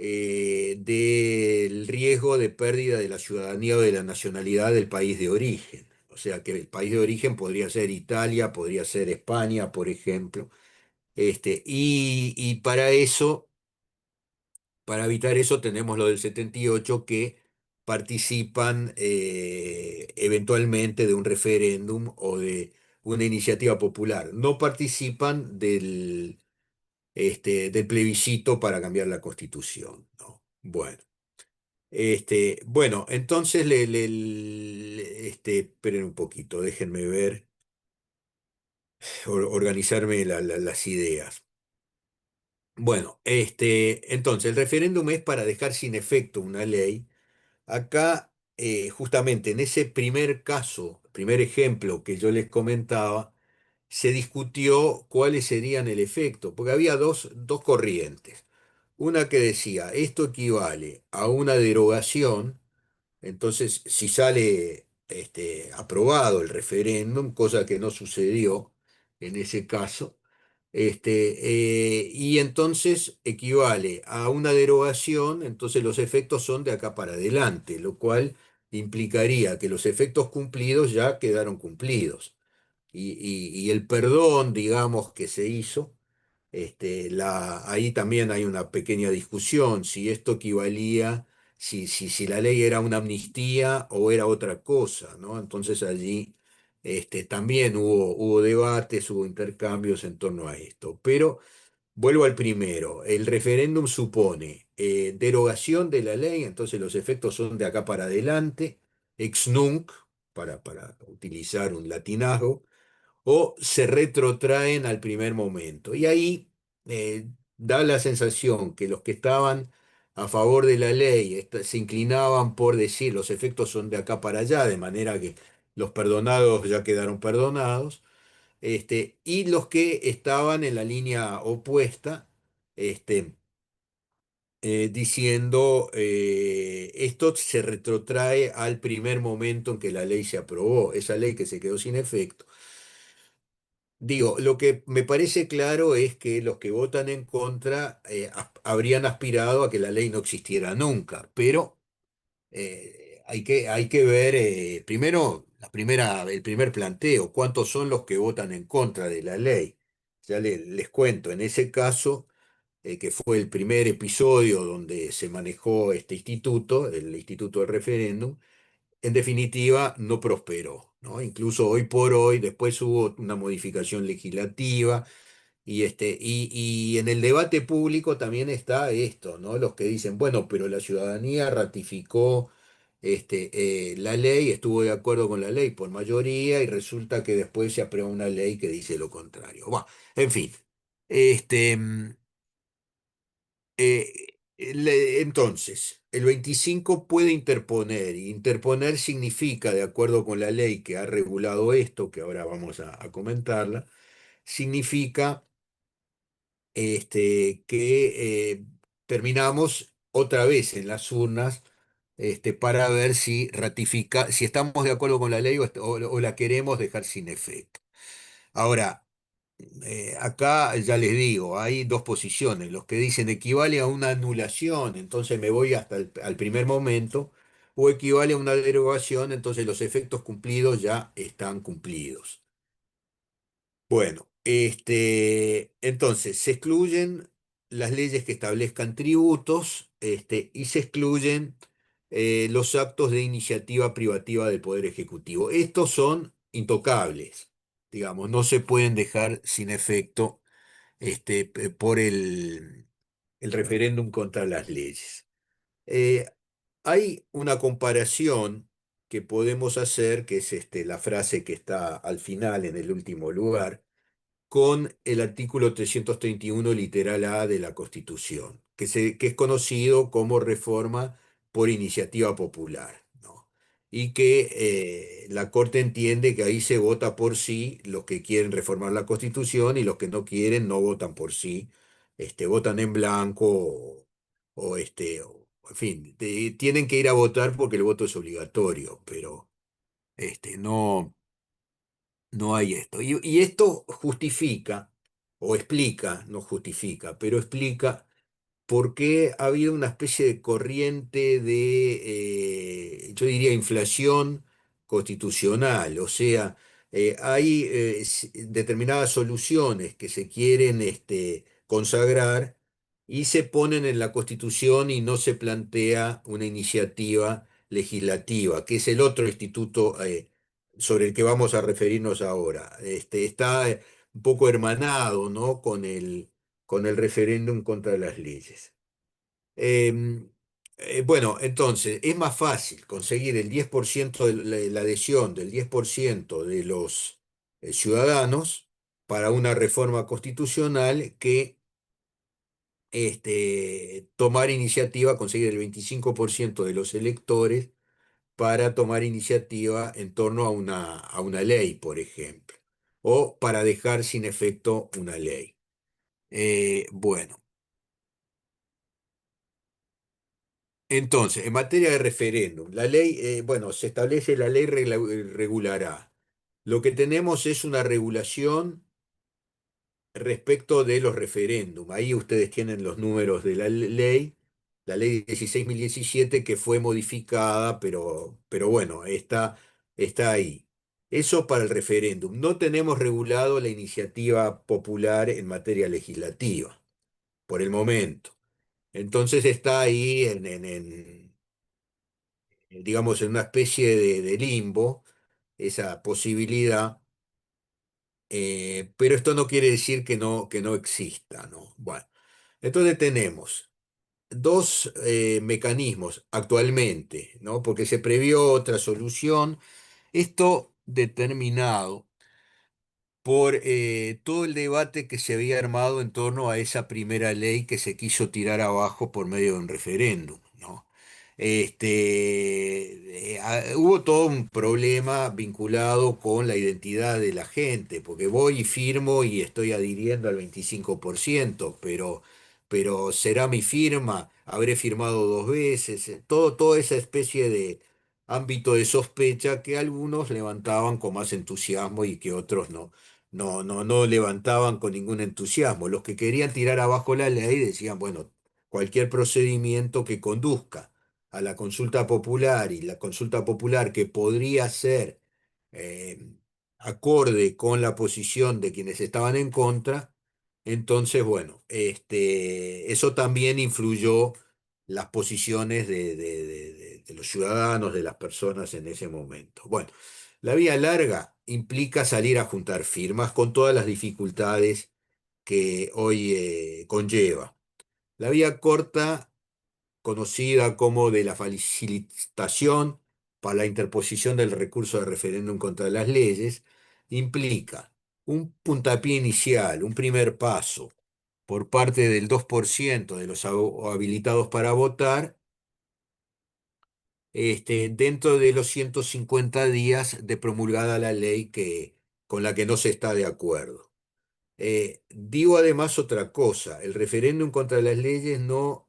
del riesgo de pérdida de la ciudadanía o de la nacionalidad del país de origen. O sea que el país de origen podría ser Italia, podría ser España, por ejemplo. Y para eso, para evitar eso, tenemos lo del 78 que participan eventualmente de un referéndum o de una iniciativa popular. No participan del plebiscito para cambiar la Constitución, ¿no? Bueno, entonces esperen un poquito, déjenme ver, organizarme las ideas. Bueno, entonces el referéndum es para dejar sin efecto una ley. Acá, justamente en ese primer caso, primer ejemplo que yo les comentaba, se discutió cuáles serían el efecto, porque había dos corrientes. Una que decía, esto equivale a una derogación. Entonces, si sale aprobado el referéndum, cosa que no sucedió en ese caso, y entonces equivale a una derogación, entonces los efectos son de acá para adelante, lo cual implicaría que los efectos cumplidos ya quedaron cumplidos. Y el perdón, digamos, que se hizo, ahí también hay una pequeña discusión, si esto equivalía, si la ley era una amnistía o era otra cosa, ¿no? Entonces allí también hubo debates, hubo intercambios en torno a esto. Pero vuelvo al primero, el referéndum supone derogación de la ley, entonces los efectos son de acá para adelante, ex nunc, para utilizar un latinazgo, o se retrotraen al primer momento. Y ahí eh, da la sensación que los que estaban a favor de la ley se inclinaban por decir los efectos son de acá para allá, de manera que los perdonados ya quedaron perdonados, y los que estaban en la línea opuesta, este, diciendo esto se retrotrae al primer momento en que la ley se aprobó, esa ley que se quedó sin efecto. Digo, lo que me parece claro es que los que votan en contra habrían aspirado a que la ley no existiera nunca, pero hay que ver primero el primer planteo, cuántos son los que votan en contra de la ley. Ya les cuento, en ese caso, que fue el primer episodio donde se manejó este instituto, el instituto del referéndum, en definitiva, no prosperó, ¿no? Incluso hoy por hoy, después hubo una modificación legislativa y en el debate público también está esto, ¿no? Los que dicen, bueno, pero la ciudadanía ratificó la ley, estuvo de acuerdo con la ley por mayoría y resulta que después se aprueba una ley que dice lo contrario. Bueno, en fin. Este, entonces, el 25 puede interponer, y interponer significa, de acuerdo con la ley que ha regulado esto, que ahora vamos a comentarla, significa que terminamos otra vez en las urnas para ver si estamos de acuerdo con la ley o la queremos dejar sin efecto. Ahora, acá ya les digo, hay dos posiciones. Los que dicen equivale a una anulación, entonces me voy hasta al primer momento, o equivale a una derogación, entonces los efectos cumplidos ya están cumplidos. Bueno, entonces se excluyen las leyes que establezcan tributos, y se excluyen los actos de iniciativa privativa del Poder Ejecutivo. Estos son intocables, digamos, no se pueden dejar sin efecto por el referéndum contra las leyes. Eh, Hay una comparación que podemos hacer, que es la frase que está al final en el último lugar con el artículo 331 literal A de la Constitución, que es conocido como reforma por iniciativa popular, ¿no? Y que la Corte entiende que ahí se vota por sí los que quieren reformar la Constitución y los que no quieren no votan por sí, votan en blanco en fin, tienen que ir a votar porque el voto es obligatorio, pero no. No hay esto. Y esto justifica, o explica, no justifica, pero explica porque ha habido una especie de corriente de, yo diría, inflación constitucional. O sea, hay determinadas soluciones que se quieren consagrar y se ponen en la Constitución y no se plantea una iniciativa legislativa, que es el otro instituto sobre el que vamos a referirnos ahora. Está un poco hermanado, ¿no?, con el referéndum contra las leyes. Em, bueno, entonces, es más fácil conseguir el 10% de la adhesión del 10% de los ciudadanos para una reforma constitucional que tomar iniciativa, conseguir el 25% de los electores para tomar iniciativa en torno a una ley, por ejemplo, o para dejar sin efecto una ley. Bueno. Entonces, en materia de referéndum, la ley, bueno, se establece la ley regulará. Lo que tenemos es una regulación respecto de los referéndum. Ahí ustedes tienen los números de la ley 16.017 que fue modificada, pero bueno, está ahí. Eso para el referéndum. No tenemos regulado la iniciativa popular en materia legislativa, por el momento. Entonces está ahí digamos, en una especie de limbo, esa posibilidad, pero esto no quiere decir que no exista, ¿no? Bueno, entonces tenemos dos mecanismos actualmente, ¿no? Porque se previó otra solución, esto determinado por todo el debate que se había armado en torno a esa primera ley que se quiso tirar abajo por medio de un referéndum, ¿no? Hubo todo un problema vinculado con la identidad de la gente, porque voy y firmo y estoy adhiriendo al 25%, pero ¿será mi firma? ¿Habré firmado dos veces? Toda esa especie de ámbito de sospecha que algunos levantaban con más entusiasmo y que otros no levantaban con ningún entusiasmo. Los que querían tirar abajo la ley decían, bueno, cualquier procedimiento que conduzca a la consulta popular y la consulta popular que podría ser eh, acorde con la posición de quienes estaban en contra, entonces, bueno, eso también influyó las posiciones de los ciudadanos, de las personas en ese momento. Bueno, la vía larga implica salir a juntar firmas con todas las dificultades que hoy conlleva. La vía corta, conocida como de la facilitación para la interposición del recurso de referéndum contra las leyes, implica un puntapié inicial, un primer paso por parte del 2% de los habilitados para votar, dentro de los 150 días de promulgada la ley con la que no se está de acuerdo. Digo además otra cosa, el referéndum contra las leyes no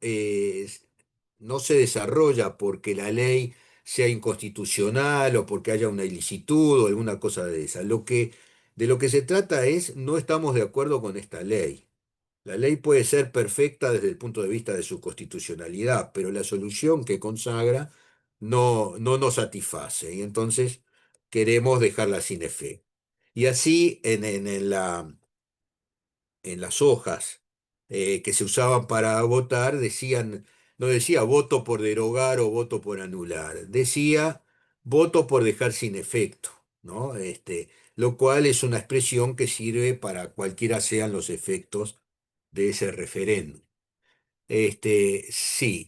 se desarrolla porque la ley sea inconstitucional o porque haya una ilicitud o alguna cosa de esa. De lo que se trata es, no estamos de acuerdo con esta ley. La ley puede ser perfecta desde el punto de vista de su constitucionalidad, pero la solución que consagra no nos satisface y entonces queremos dejarla sin efecto. Y así en las hojas que se usaban para votar no decía voto por derogar o voto por anular, decía voto por dejar sin efecto, ¿no? Lo cual es una expresión que sirve para cualquiera sean los efectos de ese referéndum. Sí,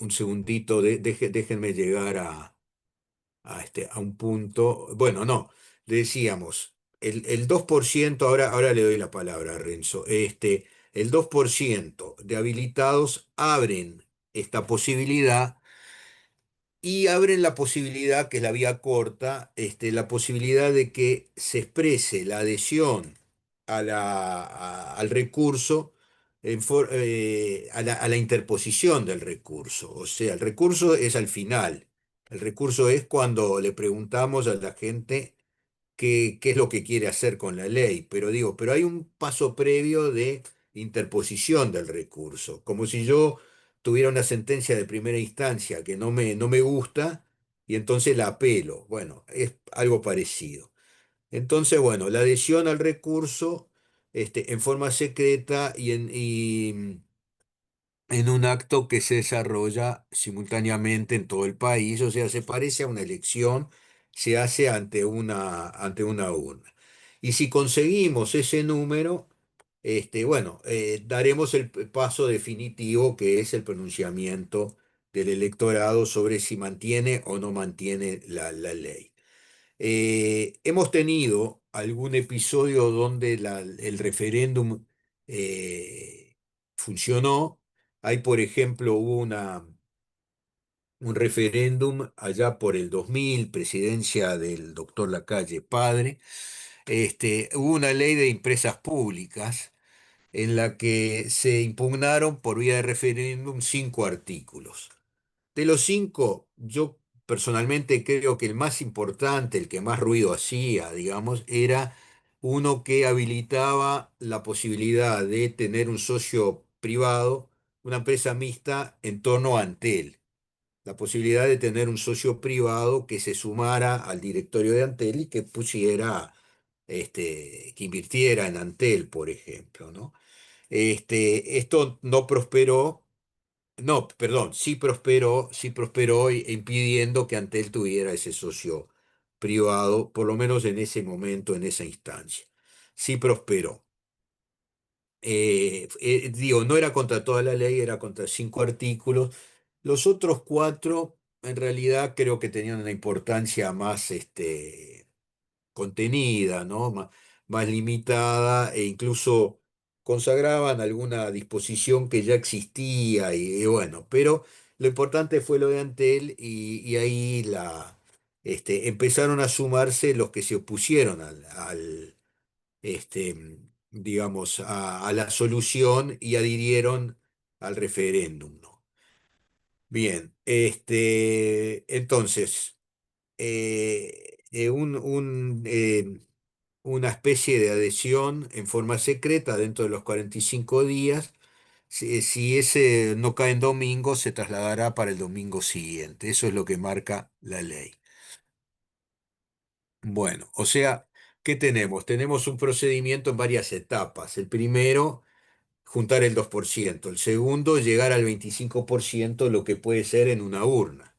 un segundito, déjenme llegar a un punto. Bueno, no, decíamos, el 2%, ahora le doy la palabra a Renzo, el 2% de habilitados abren esta posibilidad y abren la posibilidad, que es la vía corta, la posibilidad de que se exprese la adhesión al recurso, a la interposición del recurso. O sea, el recurso es al final. El recurso es cuando le preguntamos a la gente qué es lo que quiere hacer con la ley. Pero digo, pero hay un paso previo de interposición del recurso, como si yo tuviera una sentencia de primera instancia que no me gusta y entonces la apelo. Bueno, es algo parecido. Entonces, bueno, la adhesión al recurso en forma secreta en un acto que se desarrolla simultáneamente en todo el país, o sea, se parece a una elección, se hace ante una urna. Y si conseguimos ese número, bueno, daremos el paso definitivo, que es el pronunciamiento del electorado sobre si mantiene o no mantiene la ley. Hemos tenido algún episodio donde el referéndum eh, funcionó. Hay, por ejemplo, un referéndum allá por el 2000, presidencia del doctor Lacalle Padre. Hubo una ley de empresas públicas en la que se impugnaron por vía de referéndum 5 artículos. De los 5, yo personalmente creo que el más importante, el que más ruido hacía, digamos, era uno que habilitaba la posibilidad de tener un socio privado, una empresa mixta en torno a Antel. La posibilidad de tener un socio privado que se sumara al directorio de Antel y que pusiera, que invirtiera en Antel, por ejemplo, ¿no? Esto no prosperó. No, perdón, sí prosperó impidiendo que Antel tuviera ese socio privado, por lo menos en ese momento, en esa instancia. Sí prosperó. Digo, no era contra toda la ley, era contra 5 artículos. Los otros 4, en realidad, creo que tenían una importancia más, contenida, ¿no? Más limitada e incluso consagraban alguna disposición que ya existía y bueno, pero lo importante fue lo de Antel y ahí empezaron a sumarse los que se opusieron este, digamos, a la solución y adhirieron al referéndum, ¿no? Bien, entonces una especie de adhesión en forma secreta dentro de los 45 días. Si ese no cae en domingo, se trasladará para el domingo siguiente. Eso es lo que marca la ley. Bueno, o sea, ¿qué tenemos? Tenemos un procedimiento en varias etapas. El primero, juntar el 2%. El segundo, llegar al 25%, lo que puede ser en una urna.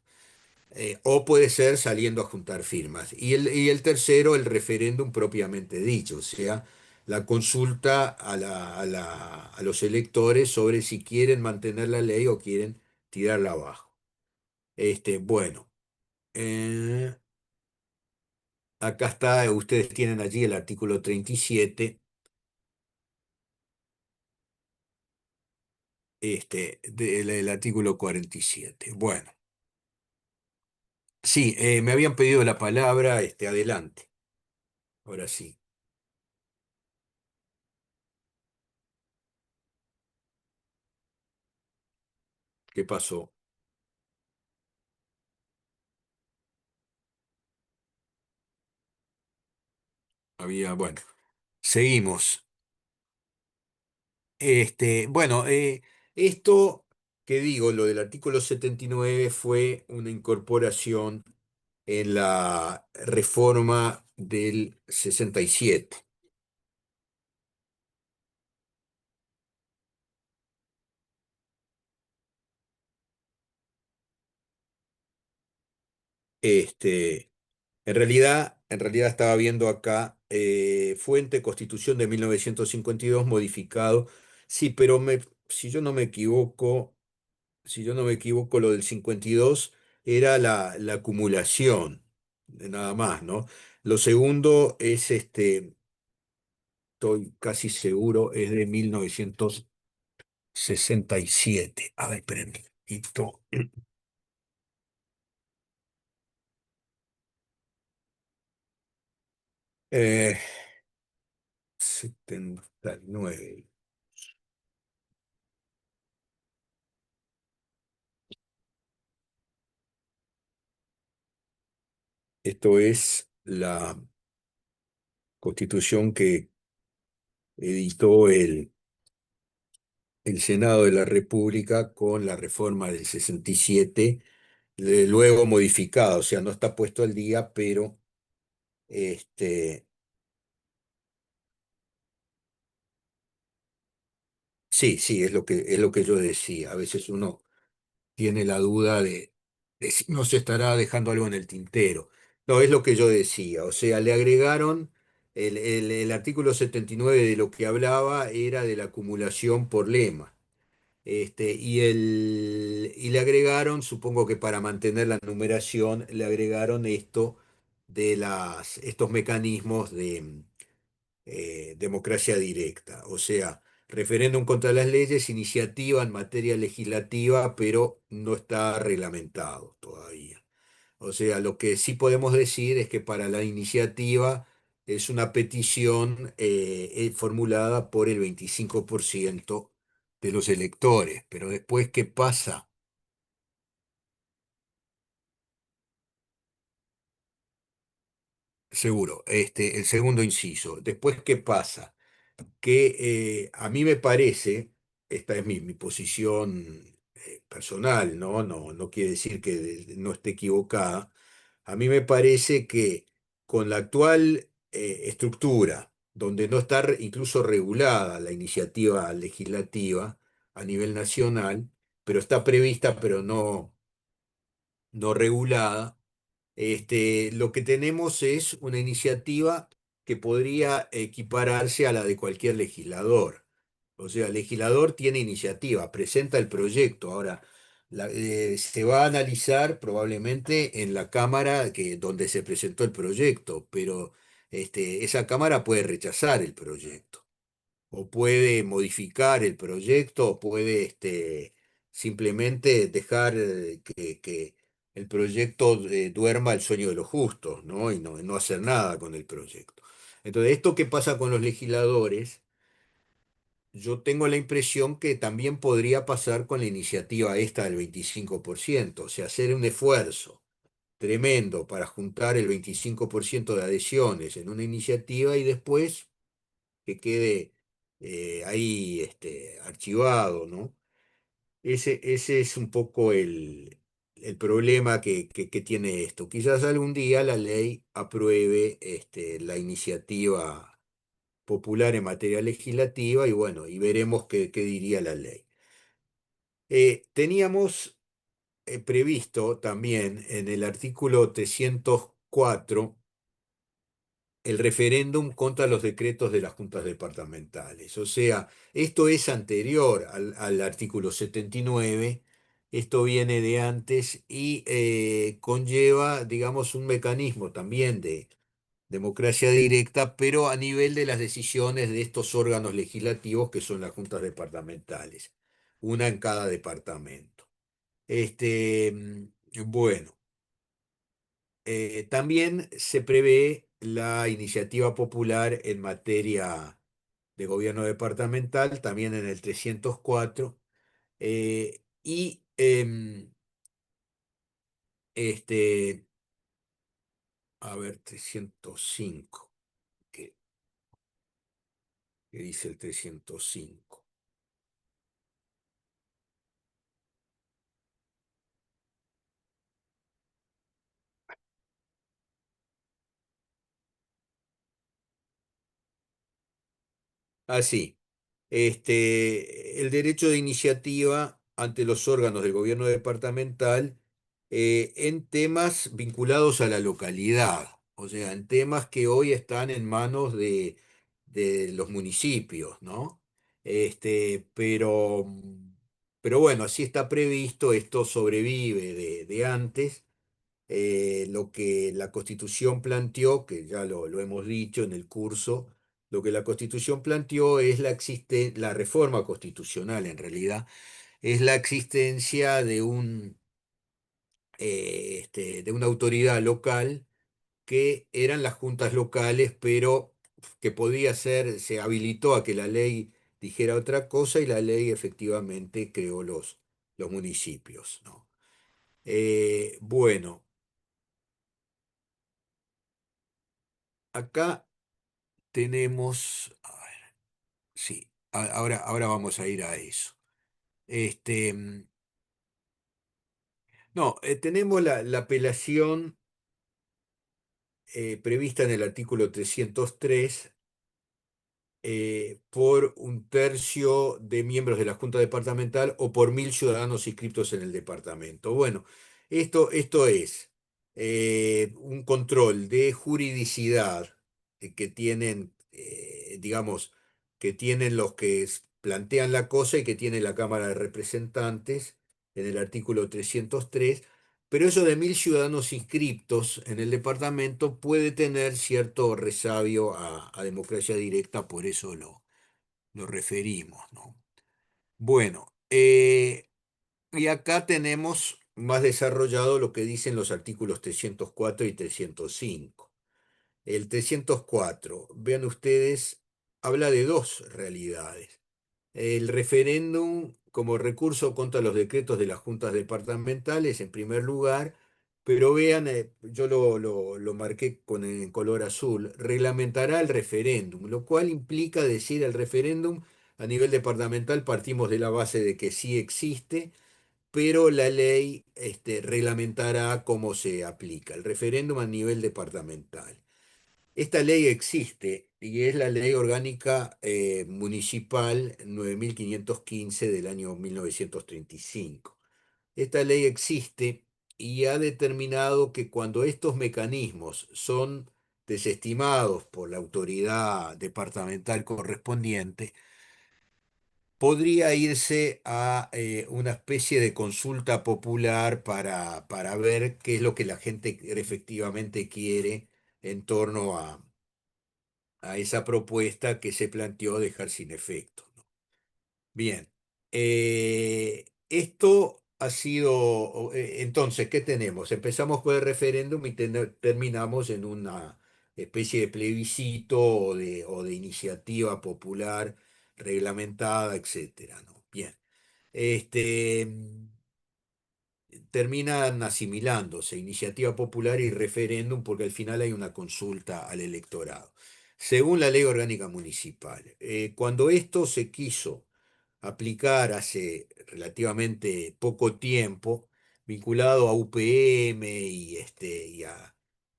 O puede ser saliendo a juntar firmas. Y el tercero, el referéndum propiamente dicho, o sea, la consulta a los electores sobre si quieren mantener la ley o quieren tirarla abajo. Bueno, eh, acá está, ustedes tienen allí el artículo 37, el artículo 47. Bueno, sí, me habían pedido la palabra, adelante, ahora sí, ¿qué pasó? Bueno, seguimos. Bueno, esto que digo, lo del artículo 79 fue una incorporación en la reforma del 67. Este, en realidad estaba viendo acá, fuente Constitución de 1952 modificado. Sí, pero si yo no me equivoco, si yo no me equivoco, lo del 52 era la acumulación, de nada más, ¿no? Lo segundo es, estoy casi seguro, es de 1967. A ver, esperen un poquito. 79. Esto es la constitución que editó el Senado de la República con la reforma del 67, luego modificada, o sea, no está puesto al día, pero este, sí, sí, es lo que yo decía. A veces uno tiene la duda de si no se estará dejando algo en el tintero. No, es lo que yo decía. O sea, le agregaron el artículo 79 de lo que hablaba era de la acumulación por lema. Y le agregaron, supongo que para mantener la numeración, le agregaron esto de estos mecanismos de democracia directa, o sea, referéndum contra las leyes, iniciativa en materia legislativa, pero no está reglamentado todavía. O sea, lo que sí podemos decir es que para la iniciativa es una petición formulada por el 25% de los electores, pero después, ¿qué pasa? Seguro, el segundo inciso. Después, ¿qué pasa? Que a mí me parece, esta es mi posición personal, ¿no? No quiere decir que no esté equivocada, a mí me parece que con la actual estructura, donde no está incluso regulada la iniciativa legislativa a nivel nacional, pero está prevista, pero no regulada, lo que tenemos es una iniciativa que podría equipararse a la de cualquier legislador. O sea, el legislador tiene iniciativa, presenta el proyecto. Ahora, se va a analizar probablemente en la Cámara donde se presentó el proyecto, pero esa Cámara puede rechazar el proyecto o puede modificar el proyecto, o puede simplemente dejar que el proyecto duerma el sueño de los justos, ¿no? Y no hacer nada con el proyecto. Entonces, esto que pasa con los legisladores, yo tengo la impresión que también podría pasar con la iniciativa esta del 25%, o sea, hacer un esfuerzo tremendo para juntar el 25% de adhesiones en una iniciativa y después que quede ahí archivado, ¿no? Ese es un poco el problema que tiene esto. Quizás algún día la ley apruebe la iniciativa popular en materia legislativa y bueno, y veremos qué diría la ley. Teníamos previsto también en el artículo 304 el referéndum contra los decretos de las juntas departamentales. O sea, esto es anterior al artículo 79, esto viene de antes y conlleva, digamos, un mecanismo también de democracia directa, pero a nivel de las decisiones de estos órganos legislativos que son las juntas departamentales, una en cada departamento. Bueno. También se prevé la iniciativa popular en materia de gobierno departamental, también en el 304, y este, a ver, 305, ¿qué, qué dice el 305? Ah, sí. El derecho de iniciativa ante los órganos del gobierno departamental en temas vinculados a la localidad, o sea, en temas que hoy están en manos de los municipios, ¿no? Pero bueno, así está previsto, esto sobrevive de antes lo que la Constitución planteó, que ya lo hemos dicho en el curso, lo que la Constitución planteó es la reforma constitucional, en realidad, es la existencia de una autoridad local que eran las juntas locales, pero que podía ser, se habilitó a que la ley dijera otra cosa y la ley efectivamente creó los municipios, ¿no? Bueno, acá tenemos, a ver, sí, ahora vamos a ir a eso. Este, no, tenemos la apelación prevista en el artículo 303 por un tercio de miembros de la Junta Departamental o por 1.000 ciudadanos inscritos en el departamento. Bueno, esto es un control de juridicidad que tienen, digamos, que tienen los que plantean la cosa y que tiene la Cámara de Representantes en el artículo 303. Pero eso de 1.000 ciudadanos inscriptos en el departamento puede tener cierto resabio a democracia directa, por eso lo referimos, ¿no? Bueno, y acá tenemos más desarrollado lo que dicen los artículos 304 y 305. El 304, vean ustedes, habla de dos realidades: el referéndum como recurso contra los decretos de las juntas departamentales, en primer lugar, pero vean, yo lo marqué en color azul, reglamentará el referéndum, lo cual implica decir el referéndum a nivel departamental partimos de la base de que sí existe, pero la ley reglamentará cómo se aplica el referéndum a nivel departamental. Esta ley existe y es la Ley Orgánica Municipal 9515 del año 1935. Esta ley existe y ha determinado que cuando estos mecanismos son desestimados por la autoridad departamental correspondiente, podría irse a una especie de consulta popular para ver qué es lo que la gente efectivamente quiere en torno a esa propuesta que se planteó dejar sin efecto, ¿no? Bien, esto ha sido, entonces, ¿qué tenemos? Empezamos con el referéndum y terminamos en una especie de plebiscito o de iniciativa popular reglamentada, etcétera, ¿no? Bien, este, terminan asimilándose iniciativa popular y referéndum porque al final hay una consulta al electorado. Según la ley orgánica municipal, cuando esto se quiso aplicar hace relativamente poco tiempo, vinculado a UPM y a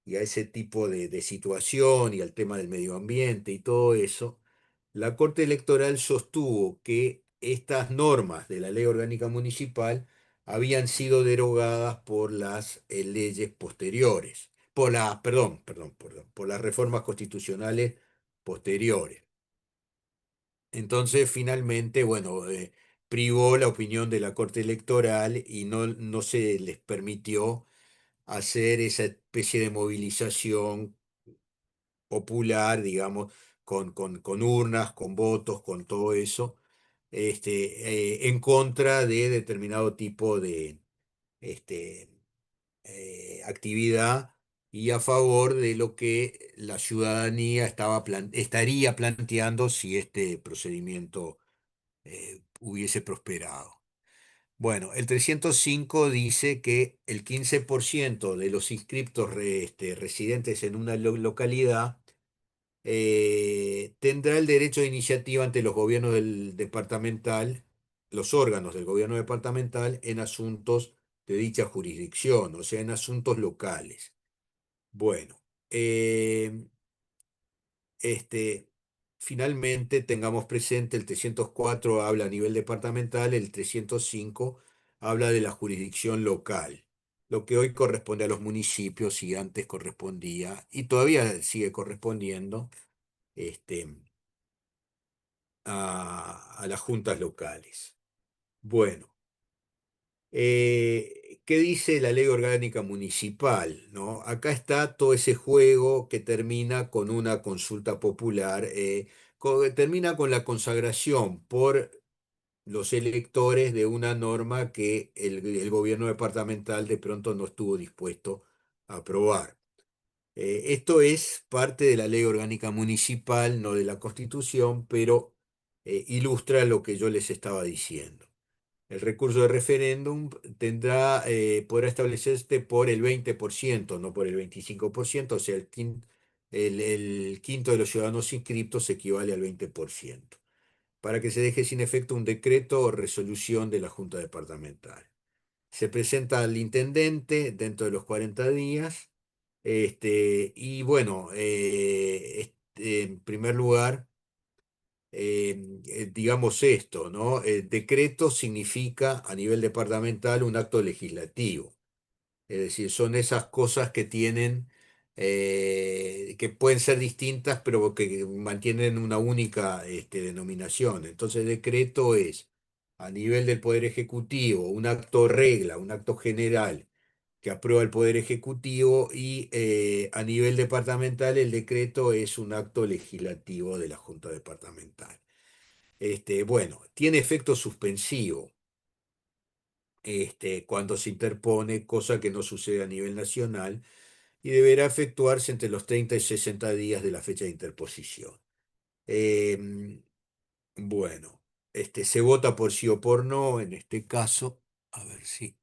ese tipo de situación y al tema del medio ambiente y todo eso, la Corte Electoral sostuvo que estas normas de la ley orgánica municipal habían sido derogadas por las leyes posteriores, por las reformas constitucionales posteriores. Entonces, finalmente, bueno, privó la opinión de la Corte Electoral y no se les permitió hacer esa especie de movilización popular, digamos, con urnas, con votos, con todo eso, en contra de determinado tipo de este, actividad y a favor de lo que la ciudadanía estaría planteando si este procedimiento hubiese prosperado. Bueno, el 305 dice que el 15% de los inscriptos residentes en una localidad tendrá el derecho de iniciativa ante los gobiernos del departamental, los órganos del gobierno departamental en asuntos de dicha jurisdicción, o sea, en asuntos locales. Bueno, este, finalmente tengamos presente el 304 habla a nivel departamental, el 305 habla de la jurisdicción local, lo que hoy corresponde a los municipios y antes correspondía, y todavía sigue correspondiendo, este, a las juntas locales. Bueno, ¿qué dice la ley orgánica municipal, no? Acá está todo ese juego que termina con una consulta popular, termina con la consagración por los electores de una norma que el gobierno departamental de pronto no estuvo dispuesto a aprobar. Esto es parte de la ley orgánica municipal, no de la Constitución, pero ilustra lo que yo les estaba diciendo. El recurso de referéndum podrá establecerse por el 20%, no por el 25%, o sea, el quinto de los ciudadanos inscriptos equivale al 20%. para que se deje sin efecto un decreto o resolución de la Junta Departamental. Se presenta al intendente dentro de los 40 días. Y bueno, en primer lugar, digamos esto, ¿no? El decreto significa a nivel departamental un acto legislativo. Es decir, son esas cosas que tienen, que pueden ser distintas, pero que mantienen una única, denominación. Entonces, decreto es, a nivel del Poder Ejecutivo, un acto regla, un acto general que aprueba el Poder Ejecutivo y a nivel departamental el decreto es un acto legislativo de la Junta Departamental. Bueno, tiene efecto suspensivo cuando se interpone, cosa que no sucede a nivel nacional, y deberá efectuarse entre los 30 y 60 días de la fecha de interposición. Em, bueno, se vota por sí o por no, en este caso, a ver si.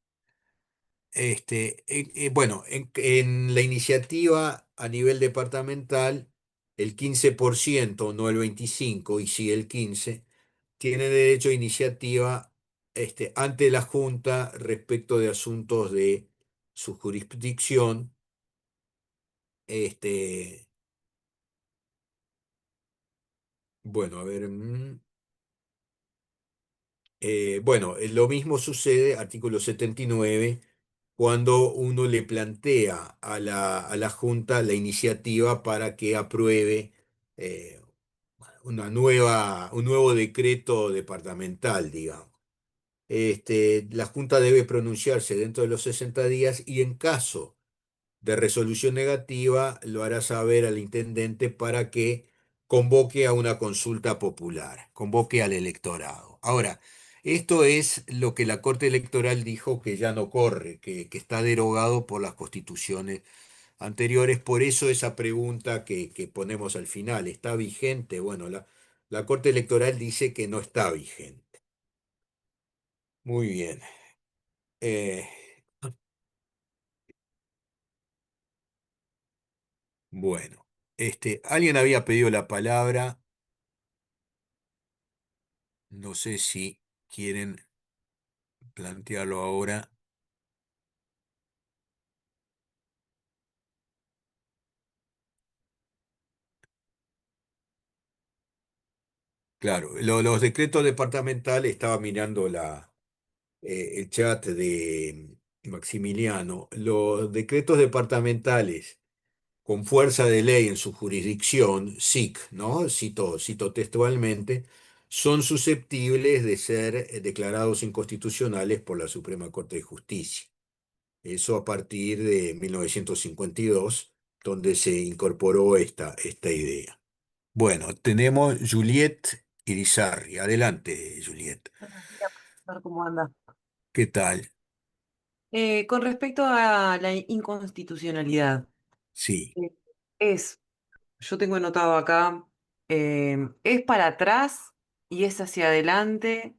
Bueno, en la iniciativa a nivel departamental, el 15%, no el 25%, y sí el 15%, tiene derecho a iniciativa, ante la Junta respecto de asuntos de su jurisdicción. Este, bueno, a ver. Bueno, lo mismo sucede, artículo 79, cuando uno le plantea a la Junta la iniciativa para que apruebe eh, un nuevo decreto departamental, digamos. La Junta debe pronunciarse dentro de los 60 días y en caso de resolución negativa lo hará saber al intendente para que convoque a una consulta popular, convoque al electorado. Ahora, esto es lo que la Corte Electoral dijo que ya no corre, que está derogado por las constituciones anteriores. Por eso esa pregunta que ponemos al final, ¿está vigente? Bueno, la Corte Electoral dice que no está vigente. Muy bien. Eh, bueno, alguien había pedido la palabra. No sé si quieren plantearlo ahora. Claro, los decretos departamentales, estaba mirando el chat de Maximiliano. Los decretos departamentales con fuerza de ley en su jurisdicción, SIC, ¿no? Cito textualmente, son susceptibles de ser declarados inconstitucionales por la Suprema Corte de Justicia. Eso a partir de 1952, donde se incorporó esta idea. Bueno, tenemos Juliet Irizarry. Adelante, Juliet. Buenos días, profesor, ¿cómo anda? ¿Qué tal? Con respecto a la inconstitucionalidad, Sí. eh, es, yo tengo anotado acá, ¿es para atrás y es hacia adelante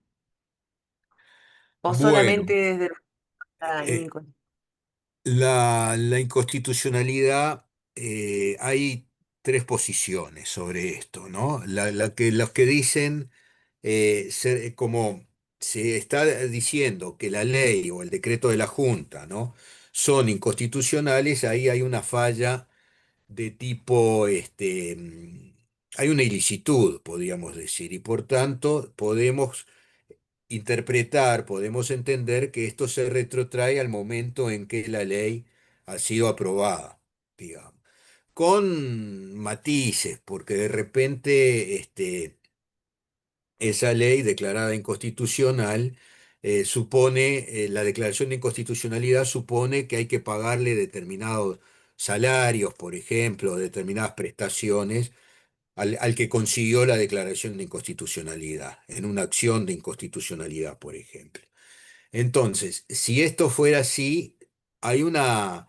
o Bueno, solamente desde la eh, inconstitucionalidad? la inconstitucionalidad, hay tres posiciones sobre esto, ¿no? Los que dicen, como se está diciendo que la ley o el decreto de la Junta, ¿no? Son inconstitucionales, ahí hay una falla de tipo, hay una ilicitud, podríamos decir, y por tanto podemos interpretar, podemos entender que esto se retrotrae al momento en que la ley ha sido aprobada, digamos, con matices, porque de repente, esa ley declarada inconstitucional, la declaración de inconstitucionalidad supone que hay que pagarle determinados salarios, por ejemplo, determinadas prestaciones al que consiguió la declaración de inconstitucionalidad, en una acción de inconstitucionalidad, por ejemplo. Entonces, si esto fuera así, hay una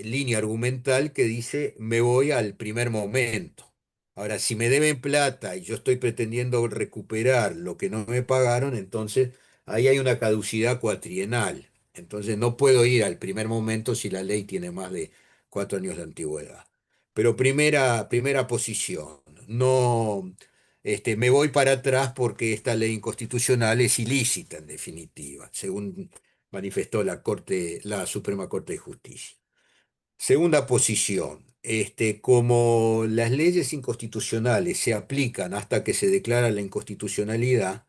línea argumental que dice, me voy al primer momento. Ahora, si me deben plata y yo estoy pretendiendo recuperar lo que no me pagaron, entonces ahí hay una caducidad cuatrienal. Entonces no puedo ir al primer momento si la ley tiene más de 4 años de antigüedad. Pero primera posición, no, me voy para atrás porque esta ley inconstitucional es ilícita en definitiva, según manifestó la Suprema Corte de Justicia. Segunda posición, como las leyes inconstitucionales se aplican hasta que se declara la inconstitucionalidad,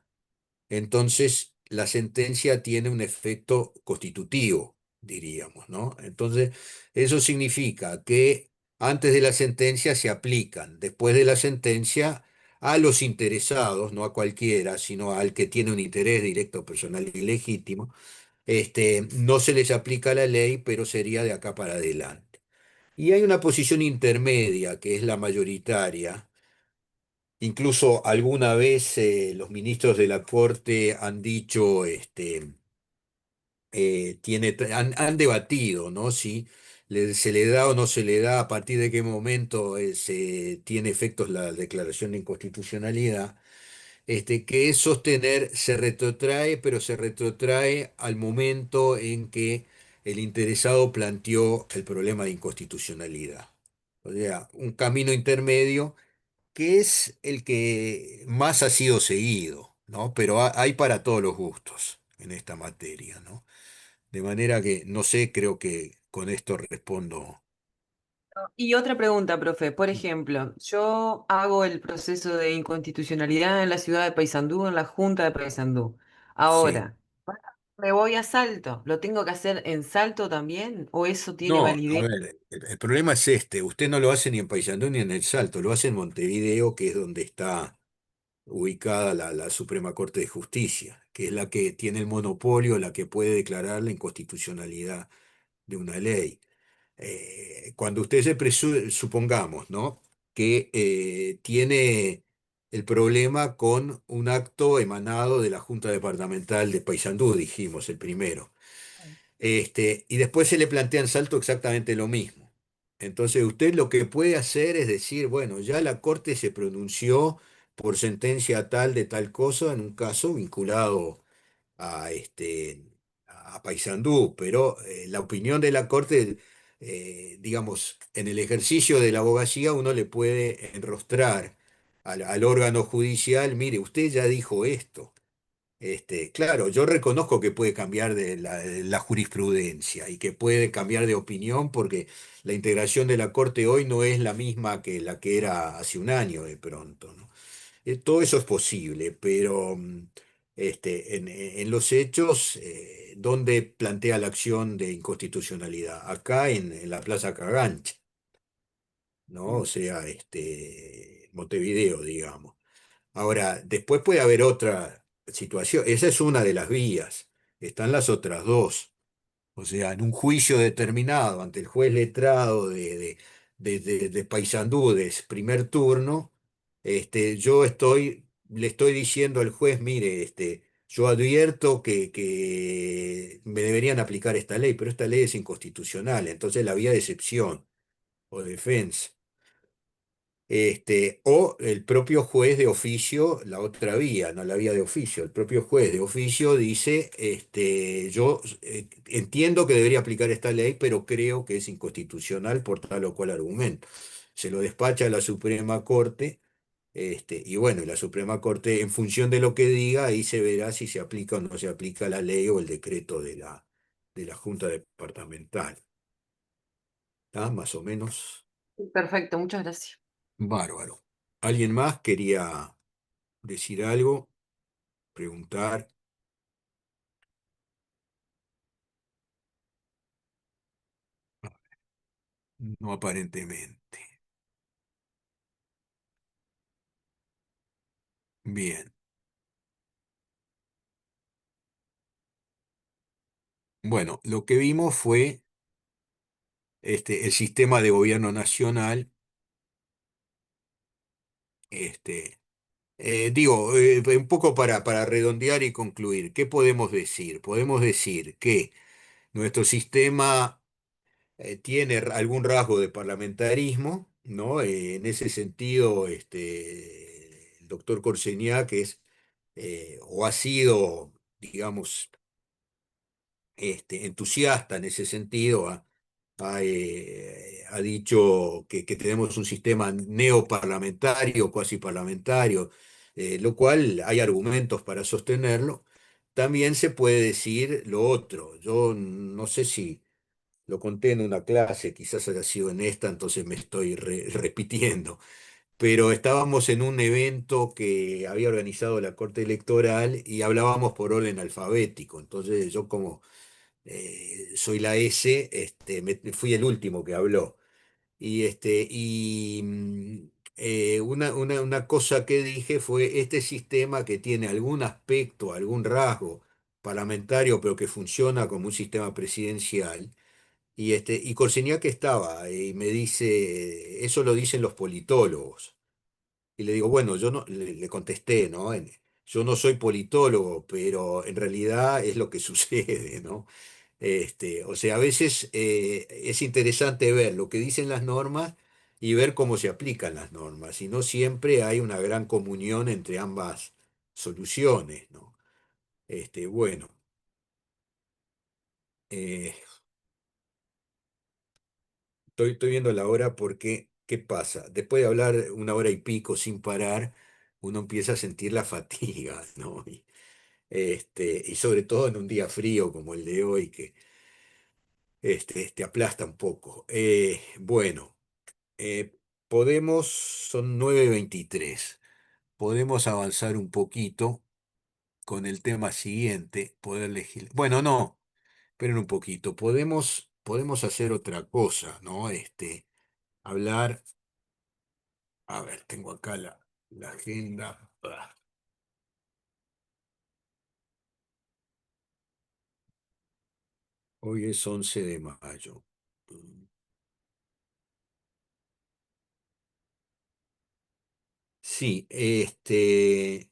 entonces la sentencia tiene un efecto constitutivo, diríamos, ¿no? Entonces, eso significa que antes de la sentencia se aplican, después de la sentencia a los interesados, no a cualquiera, sino al que tiene un interés directo, personal y legítimo, no se les aplica la ley, pero sería de acá para adelante. Y hay una posición intermedia, que es la mayoritaria. Incluso alguna vez los ministros de la Corte han dicho, han debatido, ¿no? Si se le da o no se le da, a partir de qué momento se tiene efectos la declaración de inconstitucionalidad, que es sostener, se retrotrae, pero se retrotrae al momento en que el interesado planteó el problema de inconstitucionalidad. O sea, un camino intermedio que es el que más ha sido seguido, ¿no? Pero hay para todos los gustos en esta materia, ¿no? De manera que, no sé, creo que con esto respondo. Y otra pregunta, profe. Por ejemplo, yo hago el proceso de inconstitucionalidad en la ciudad de Paysandú, en la Junta de Paysandú. Sí. Ahora, me voy a Salto. ¿Lo tengo que hacer en Salto también? ¿O eso tiene No, a validez? ver, el problema es usted no lo hace ni en Paysandú ni en El Salto, lo hace en Montevideo, que es donde está ubicada la Suprema Corte de Justicia, que es la que tiene el monopolio, la que puede declarar la inconstitucionalidad de una ley. Cuando usted supongamos, ¿no? Que tiene el problema con un acto emanado de la Junta Departamental de Paysandú, dijimos, el primero. Y después se le plantea en Salto exactamente lo mismo. Entonces usted lo que puede hacer es decir, bueno, ya la Corte se pronunció por sentencia tal de tal cosa en un caso vinculado a, a Paysandú, pero la opinión de la Corte, digamos, en el ejercicio de la abogacía uno le puede enrostrar al órgano judicial, mire, usted ya dijo esto. Claro, yo reconozco que puede cambiar la jurisprudencia y que puede cambiar de opinión porque la integración de la Corte hoy no es la misma que la que era hace un año de pronto, ¿no? Todo eso es posible, pero en los hechos, ¿dónde plantea la acción de inconstitucionalidad? Acá en la Plaza Cagancha, ¿no? O sea, Montevideo, digamos. Ahora, después puede haber otra situación. Esa es una de las vías. Están las otras dos. O sea, en un juicio determinado ante el juez letrado de Paysandú, de ese primer turno, le estoy diciendo al juez, mire, yo advierto que me deberían aplicar esta ley, pero esta ley es inconstitucional. Entonces la vía de excepción o defensa. O el propio juez de oficio, la otra vía, no la vía de oficio, el propio juez de oficio dice, yo entiendo que debería aplicar esta ley, pero creo que es inconstitucional por tal o cual argumento. Se lo despacha a la Suprema Corte, y bueno, y la Suprema Corte, en función de lo que diga, ahí se verá si se aplica o no se aplica la ley o el decreto de la Junta Departamental. ¿Está? Más o menos Perfecto, muchas gracias. bárbaro. ¿Alguien más quería decir algo, preguntar? No aparentemente. Bien. Bueno, lo que vimos fue el sistema de gobierno nacional. Este, un poco para redondear y concluir, ¿qué podemos decir? Podemos decir que nuestro sistema tiene algún rasgo de parlamentarismo, ¿no? En ese sentido, el doctor Corseñá, que es o ha sido, digamos, entusiasta en ese sentido, ha ha dicho que tenemos un sistema neoparlamentario, cuasi parlamentario, lo cual hay argumentos para sostenerlo. También se puede decir lo otro. Yo no sé si lo conté en una clase, quizás haya sido en esta, entonces me estoy repitiendo, pero estábamos en un evento que había organizado la Corte Electoral y hablábamos por orden alfabético. Entonces yo como soy la S, fui el último que habló. Una cosa que dije fue, este sistema que tiene algún aspecto, algún rasgo parlamentario, pero que funciona como un sistema presidencial, y Corseniak estaba, y me dice, eso lo dicen los politólogos. Y le digo, bueno, yo no, le contesté, ¿no? Yo no soy politólogo, pero en realidad es lo que sucede, ¿no? O sea, a veces es interesante ver lo que dicen las normas y ver cómo se aplican las normas, y no siempre hay una gran comunión entre ambas soluciones, ¿no? Bueno, eh, estoy viendo la hora porque, ¿qué pasa? Después de hablar una hora y pico sin parar, uno empieza a sentir la fatiga, ¿no? Y sobre todo en un día frío como el de hoy, que te aplasta un poco. Bueno, son 9:23. Podemos avanzar un poquito con el tema siguiente, poder legislar. Bueno, no, esperen un poquito. Podemos hacer otra cosa, ¿no? Hablar. A ver, tengo acá la agenda. Hoy es 11 de mayo. Mm, Sí, eh,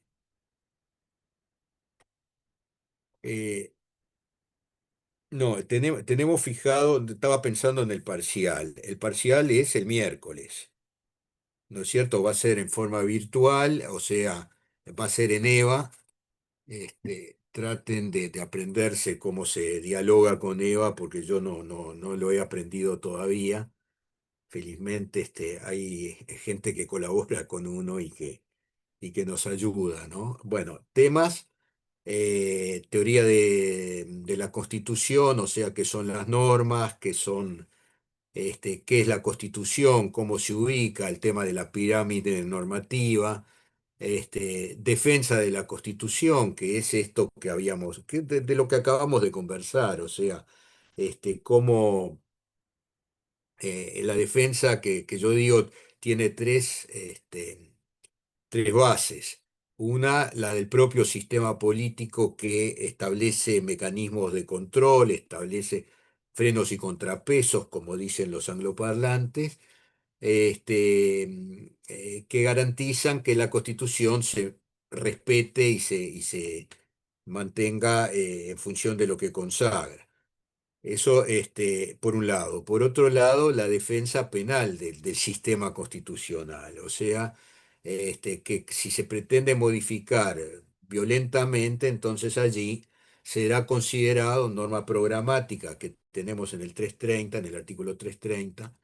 no, tenemos fijado, estaba pensando en el parcial. El parcial es el miércoles, ¿no es cierto? Va a ser en forma virtual, o sea, va a ser en EVA. Traten de aprenderse cómo se dialoga con EVA, porque yo no lo he aprendido todavía. Felizmente, hay gente que colabora con uno y que nos ayuda, ¿no? Bueno, temas, teoría de la Constitución, o sea, qué son las normas, qué es la Constitución, cómo se ubica, el tema de la pirámide normativa, defensa de la Constitución, que es esto que de lo que acabamos de conversar, o sea, cómo la defensa que yo digo tiene tres bases. Una, la del propio sistema político, que establece mecanismos de control, establece frenos y contrapesos, como dicen los angloparlantes, que garantizan que la Constitución se respete y se mantenga en función de lo que consagra. Eso, por un lado. Por otro lado, la defensa penal del sistema constitucional. O sea, que si se pretende modificar violentamente, entonces allí será considerado norma programática que tenemos en el 330, en el artículo 330.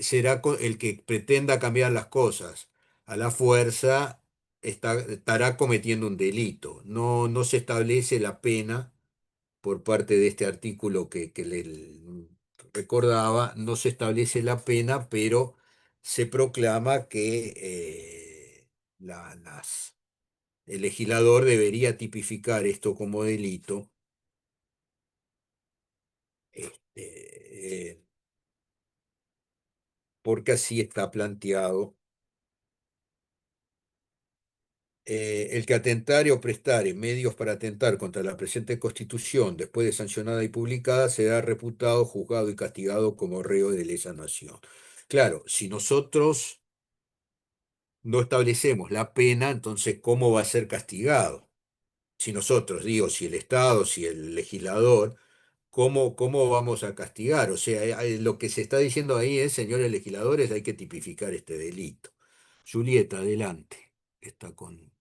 Será el que pretenda cambiar las cosas a la fuerza, estará cometiendo un delito. No se establece la pena por parte de este artículo que le recordaba, no se establece la pena, pero se proclama que el legislador debería tipificar esto como delito, este, porque así está planteado. El que atentare o prestare medios para atentar contra la presente Constitución, después de sancionada y publicada, será reputado, juzgado y castigado como reo de lesa nación. Claro, si nosotros no establecemos la pena, entonces ¿cómo va a ser castigado? Si nosotros, digo, si el Estado, si el legislador, ¿cómo vamos a castigar? O sea, lo que se está diciendo ahí es, señores legisladores, hay que tipificar este delito. Julieta, adelante. Está con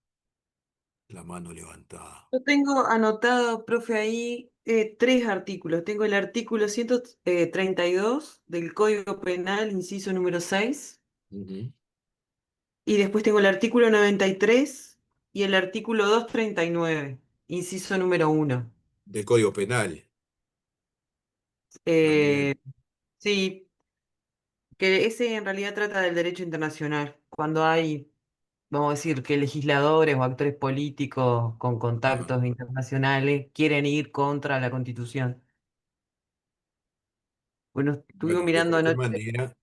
la mano levantada. Yo tengo anotado, profe, ahí tres artículos. Tengo el artículo 132 del Código Penal, inciso número 6, Ujú. y después tengo el artículo 93 y el artículo 239, inciso número 1. Del Código Penal Eh, también. sí, que ese en realidad trata del derecho internacional, cuando hay, vamos a decir, que legisladores o actores políticos con Ah, contactos internacionales quieren ir contra la Constitución. Bueno, estuvimos bueno, de mirando cualquier anoche. manera,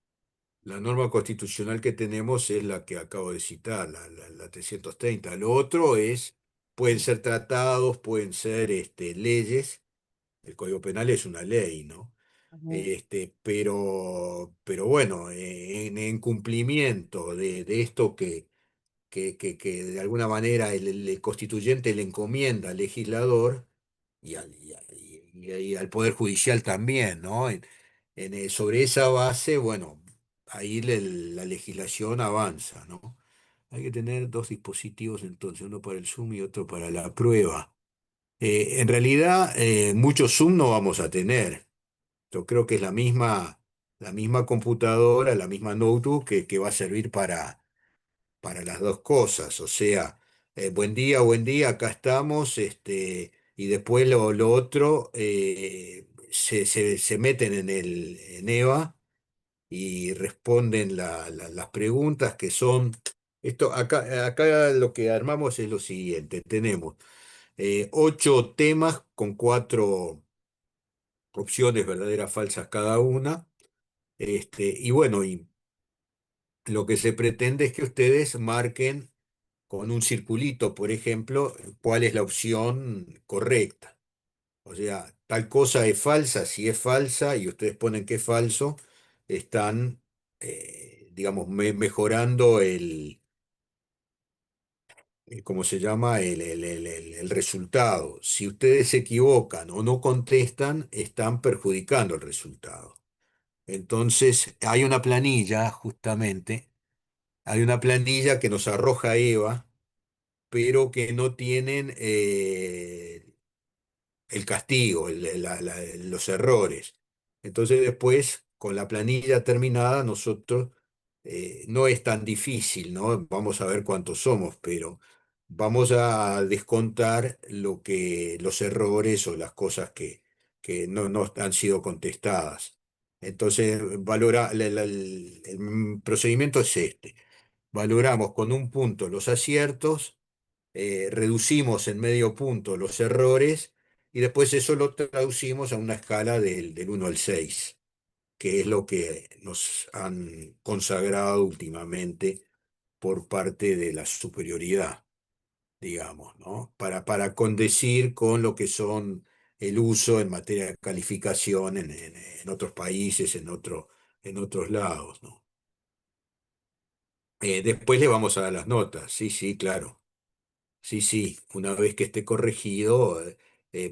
la norma constitucional que tenemos es la que acabo de citar, la 330. Lo otro es, pueden ser tratados, pueden ser leyes. El Código Penal es una ley, ¿no? Ujú. Pero bueno, en cumplimiento de esto que de alguna manera el constituyente le encomienda al legislador y al Poder Judicial también, ¿no? Sobre esa base, bueno, ahí la legislación avanza, ¿no? Hay que tener dos dispositivos entonces, uno para el Zoom y otro para la prueba. En realidad, muchos Zoom no vamos a tener. Yo creo que es la misma computadora, la misma notebook que va a servir para las dos cosas. O sea, buen día, acá estamos, y después lo otro, se meten en EVA y responden las preguntas que son. Acá lo que armamos es lo siguiente: tenemos 8 temas con 4 opciones verdaderas, falsas cada una. Y bueno, y lo que se pretende es que ustedes marquen con un circulito, por ejemplo, cuál es la opción correcta. O sea, tal cosa es falsa, si es falsa y ustedes ponen que es falso, están, digamos, mejorando ¿cómo se llama? El resultado. Si ustedes se equivocan o no contestan, están perjudicando el resultado. Entonces, hay una planilla, justamente, hay una planilla que nos arroja Eva, pero que no tienen el castigo, los errores. Entonces después, con la planilla terminada, nosotros, no es tan difícil, ¿no? Vamos a ver cuántos somos, pero vamos a descontar los errores o las cosas que no han sido contestadas. Entonces, el procedimiento es este. Valoramos con un punto los aciertos, reducimos en medio punto los errores y después eso lo traducimos a una escala del 1 al 6, que es lo que nos han consagrado últimamente por parte de la superioridad, digamos, ¿no? Para condecir con lo que son el uso en materia de calificación en otros países, en otros lados, ¿no? Después le vamos a dar las notas, sí, sí, claro. Sí, sí, una vez que esté corregido,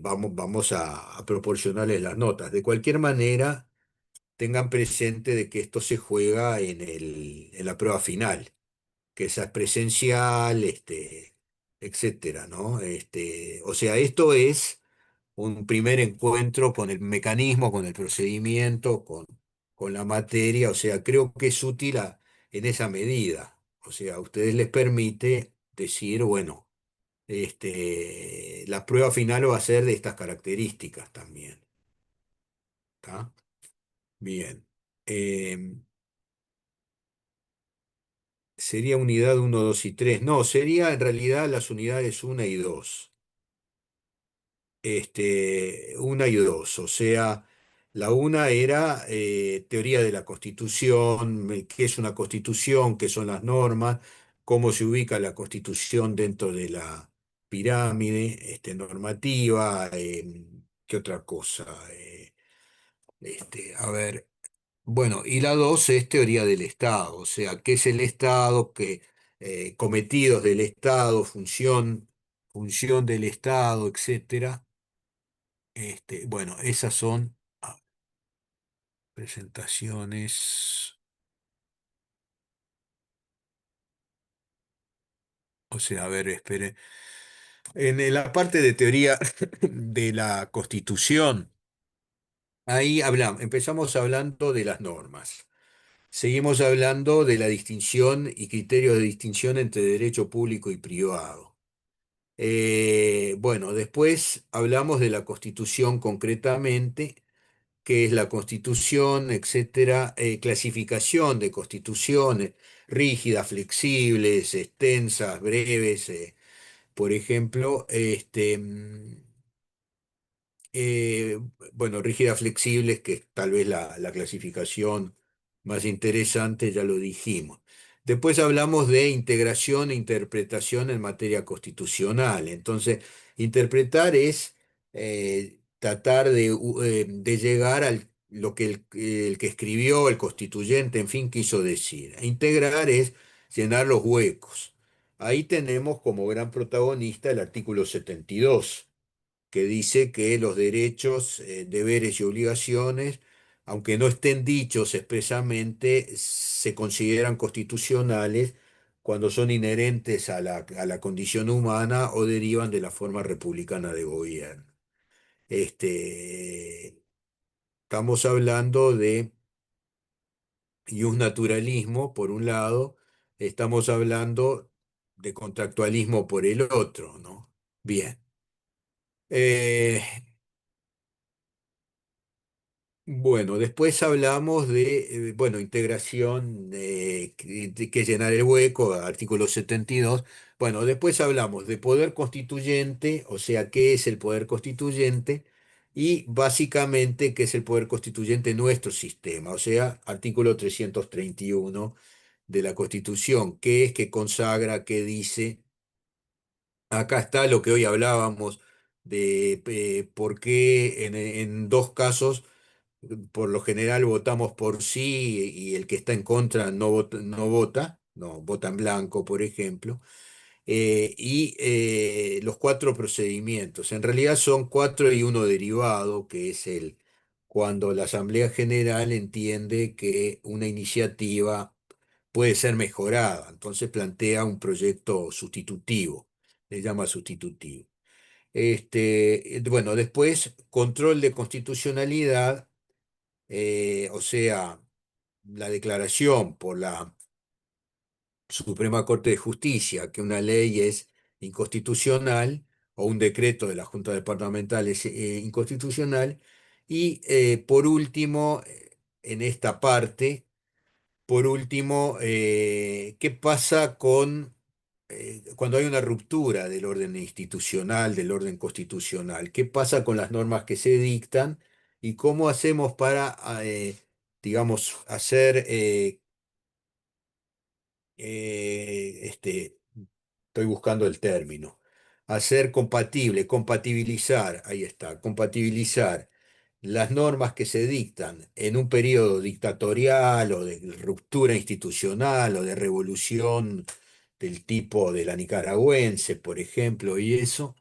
vamos a proporcionarles las notas. De cualquier manera, tengan presente de que esto se juega en la prueba final, que esa es presencial, etcétera, ¿no? O sea, esto es un primer encuentro con el mecanismo, con el procedimiento, con la materia. O sea, creo que es útil en esa medida. O sea, a ustedes les permite decir, bueno, la prueba final va a ser de estas características también. ¿Está? Bien. Em, Sería unidad uno 2 y 3. No, sería en realidad las unidades 1 y 2. 1 y 2. O sea, la una era teoría de la Constitución, qué es una Constitución, qué son las normas, cómo se ubica la Constitución dentro de la pirámide normativa, qué otra cosa. A ver, bueno, y la 2 es teoría del Estado, o sea, qué es el Estado, cometidos del Estado, función del Estado, etcétera. Bueno, esas son presentaciones, o sea, a ver, espere. En la parte de teoría de la Constitución, ahí hablamos, empezamos hablando de las normas. Seguimos hablando de la distinción y criterios de distinción entre derecho público y privado. Bueno, después hablamos de la Constitución concretamente, qué es la Constitución, etcétera, clasificación de constituciones, rígidas, flexibles, extensas, breves, por ejemplo, eh, bueno, rígidas flexibles, que es tal vez la clasificación más interesante, ya lo dijimos. Después hablamos de integración e interpretación en materia constitucional. Entonces, interpretar es tratar de llegar a lo que el que escribió, el constituyente, en fin, quiso decir. E integrar es llenar los huecos. Ahí tenemos como gran protagonista el artículo 72, que dice que los derechos, deberes y obligaciones, aunque no estén dichos expresamente, se consideran constitucionales cuando son inherentes a la condición humana o derivan de la forma republicana de gobierno. Este, estamos hablando de naturalismo por un lado, estamos hablando de contractualismo por el otro, ¿no? Bien. Eh, Bueno, después hablamos de, bueno, integración, que llenar el hueco, artículo 72. Bueno, después hablamos de poder constituyente, o sea, qué es el poder constituyente y básicamente qué es el poder constituyente en nuestro sistema, o sea, artículo 331 de la Constitución, qué es, qué consagra, qué dice. Acá está lo que hoy hablábamos de por qué en dos casos por lo general votamos por sí y el que está en contra no vota en blanco, por ejemplo. Los cuatro procedimientos, en realidad son cuatro y uno derivado, que es cuando la Asamblea General entiende que una iniciativa puede ser mejorada, entonces plantea un proyecto sustitutivo, le llama sustitutivo. Bueno, después, control de constitucionalidad, o sea, la declaración por la Suprema Corte de Justicia que una ley es inconstitucional o un decreto de la Junta Departamental es inconstitucional. Y por último, en esta parte, por último, ¿qué pasa con cuando hay una ruptura del orden institucional, del orden constitucional? ¿Qué pasa con las normas que se dictan y cómo hacemos para, digamos, hacer, estoy buscando el término, hacer compatible, compatibilizar, ahí está, compatibilizar las normas que se dictan en un periodo dictatorial o de ruptura institucional o de revolución del tipo de la nicaragüense, por ejemplo, y eso,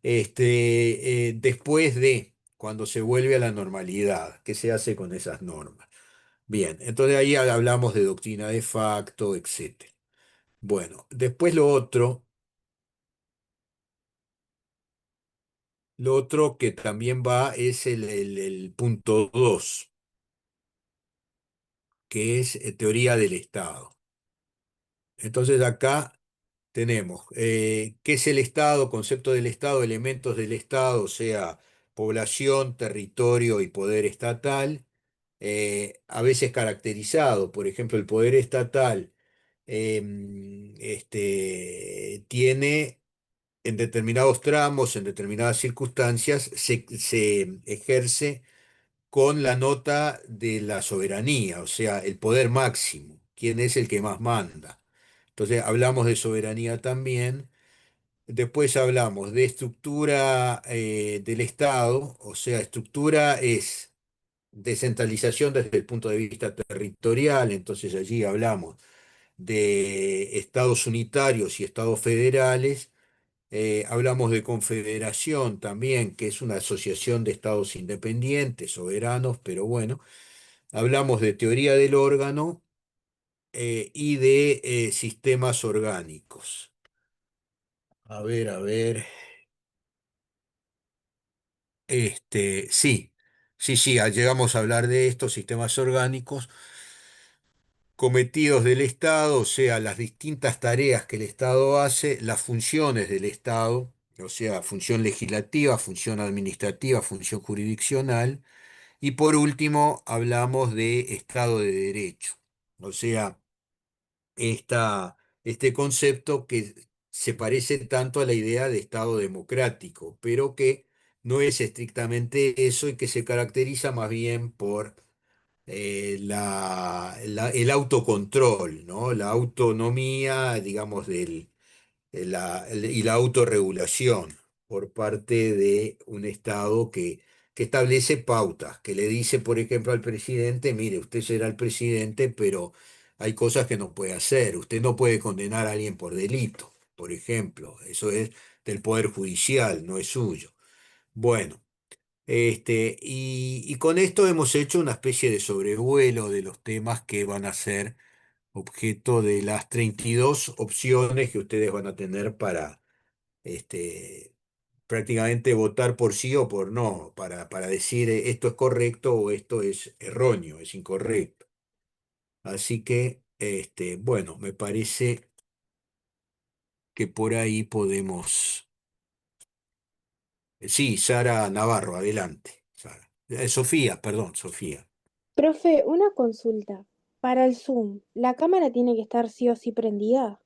después de cuando se vuelve a la normalidad, ¿qué se hace con esas normas? Bien, entonces ahí hablamos de doctrina de facto, etcétera. Bueno, después lo otro que también va es el punto 2, que es teoría del Estado. Entonces acá tenemos qué es el Estado, concepto del Estado, elementos del Estado, o sea, población, territorio y poder estatal, a veces caracterizado, por ejemplo, el poder estatal tiene en determinados tramos, en determinadas circunstancias, se ejerce con la nota de la soberanía, o sea, el poder máximo, quién es el que más manda. Entonces hablamos de soberanía también. Después hablamos de estructura del Estado, o sea, estructura es descentralización desde el punto de vista territorial, entonces allí hablamos de estados unitarios y estados federales. Hablamos de confederación también, que es una asociación de estados independientes, soberanos, pero bueno. Hablamos de teoría del órgano y de sistemas orgánicos. A ver, a ver. Sí, sí, llegamos a hablar de estos sistemas orgánicos cometidos del Estado, o sea, las distintas tareas que el Estado hace, las funciones del Estado, o sea, función legislativa, función administrativa, función jurisdiccional, y por último hablamos de Estado de Derecho, o sea, este concepto que se parece tanto a la idea de Estado democrático, pero que no es estrictamente eso y que se caracteriza más bien por el autocontrol, ¿no? La autonomía, digamos, y la autorregulación por parte de un Estado que establece pautas, que le dice, por ejemplo, al presidente, mire, usted será el presidente, pero hay cosas que no puede hacer. Usted no puede condenar a alguien por delito, por ejemplo. Eso es del Poder Judicial, no es suyo. Bueno. Y con esto hemos hecho una especie de sobrevuelo de los temas que van a ser objeto de las 32 opciones que ustedes van a tener para este, prácticamente votar por sí o por no, para decir esto es correcto o esto es erróneo, es incorrecto. Así que, bueno, me parece que por ahí podemos... Sí, Sara Navarro, adelante. Sara. Sofía, perdón, Sofía. Profe, una consulta. Para el Zoom, ¿la cámara tiene que estar sí o sí prendida?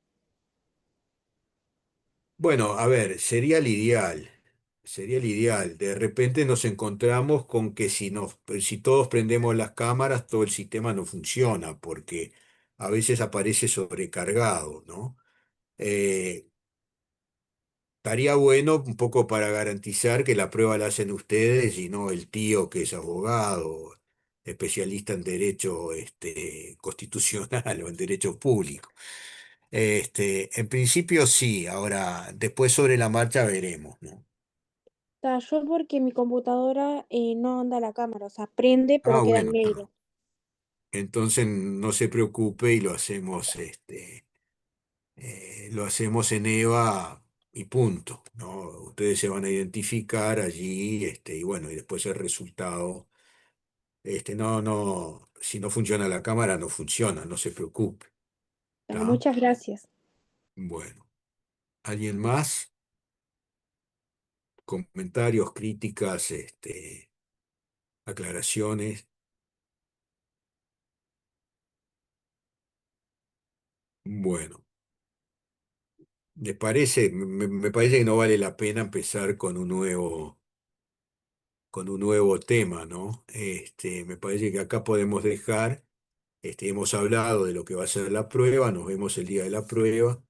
Bueno, a ver, sería el ideal. De repente nos encontramos con que si todos prendemos las cámaras, todo el sistema no funciona, porque a veces aparece sobrecargado, ¿no? Eh, Estaría bueno un poco para garantizar que la prueba la hacen ustedes y no el tío que es abogado, especialista en derecho, constitucional o en derecho público. En principio sí, ahora después sobre la marcha veremos, ¿no? Yo porque mi computadora no anda la cámara, o sea, prende Ah, pero queda en bueno, negro. entonces no se preocupe y lo hacemos en EVA y punto, ¿no? Ustedes se van a identificar allí, y bueno, y después el resultado, si no funciona la cámara, no funciona, no se preocupe, ¿está? Muchas gracias. Bueno, ¿alguien más? Comentarios, críticas, aclaraciones. Bueno, ¿les parece? Me parece que no vale la pena empezar con un nuevo tema, ¿no? Me parece que acá podemos dejar, hemos hablado de lo que va a ser la prueba, nos vemos el día de la prueba.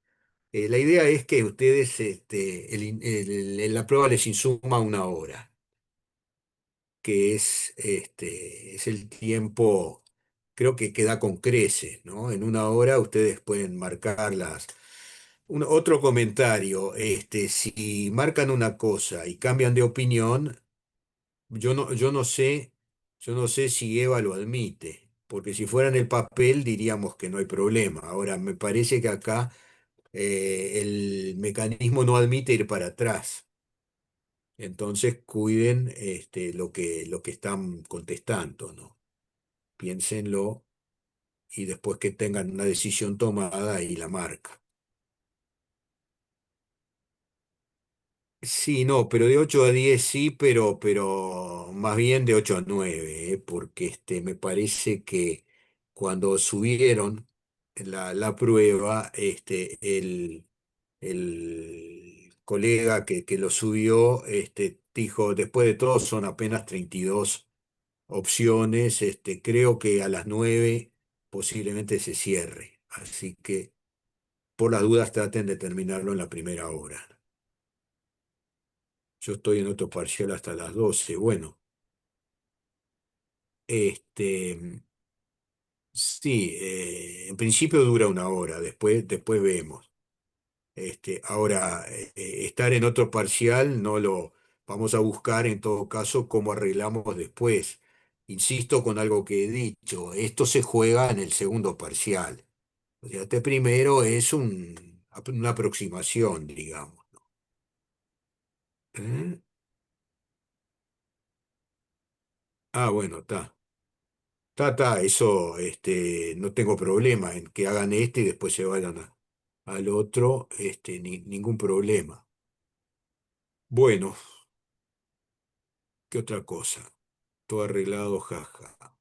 La idea es que ustedes, la prueba les insuma una hora, que es el tiempo, creo que queda con creces, ¿no? En una hora ustedes pueden marcarlas. Otro comentario, si marcan una cosa y cambian de opinión, yo no sé si Eva lo admite, porque si fuera en el papel diríamos que no hay problema. Ahora, me parece que acá el mecanismo no admite ir para atrás. Entonces, cuiden lo que están contestando, ¿no? Piénsenlo y después que tengan una decisión tomada y la marca. Sí, no, pero de 8 a 10 sí, pero más bien de 8 a 9, porque me parece que cuando subieron la prueba, el colega que lo subió dijo, después de todo son apenas 32 opciones, creo que a las 9 posiblemente se cierre, así que por las dudas traten de terminarlo en la primera hora. Yo estoy en otro parcial hasta las 12. Bueno, este, sí, en principio dura una hora, después vemos. Ahora, estar en otro parcial no lo vamos a buscar en todo caso cómo arreglamos después. Insisto con algo que he dicho, esto se juega en el segundo parcial. O sea, este primero es una aproximación, digamos. ¿Eh? Ah, bueno, está. Está, eso, no tengo problema en que hagan este y después se vayan al otro, ningún problema. Bueno, ¿qué otra cosa? Todo arreglado, jaja.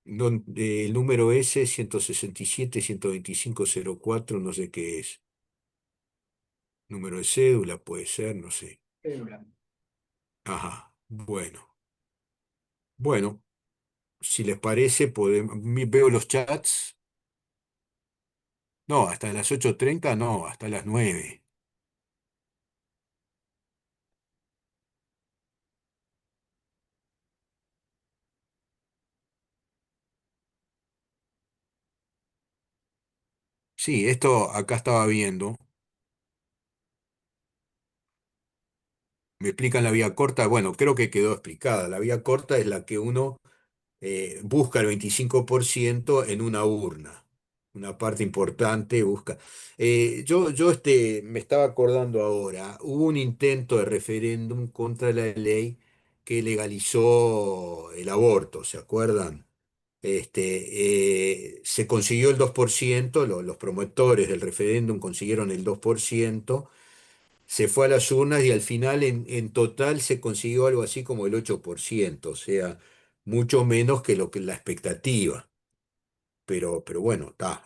El número S, 167-125-04, no sé qué es. Número de cédula, puede ser, no sé. Ajá, bueno. Bueno, si les parece, podemos, veo los chats. No, hasta las 8:30 no, hasta las 9. Sí, esto acá estaba viendo. Me explican la vía corta. Bueno, creo que quedó explicada. La vía corta es la que uno busca el 25% en una urna. Una parte importante busca. Yo me estaba acordando ahora, hubo un intento de referéndum contra la ley que legalizó el aborto, ¿se acuerdan? Se consiguió el 2%, los promotores del referéndum consiguieron el 2%, se fue a las urnas y al final en total se consiguió algo así como el 8%, o sea, mucho menos que lo que la expectativa. Pero bueno, está,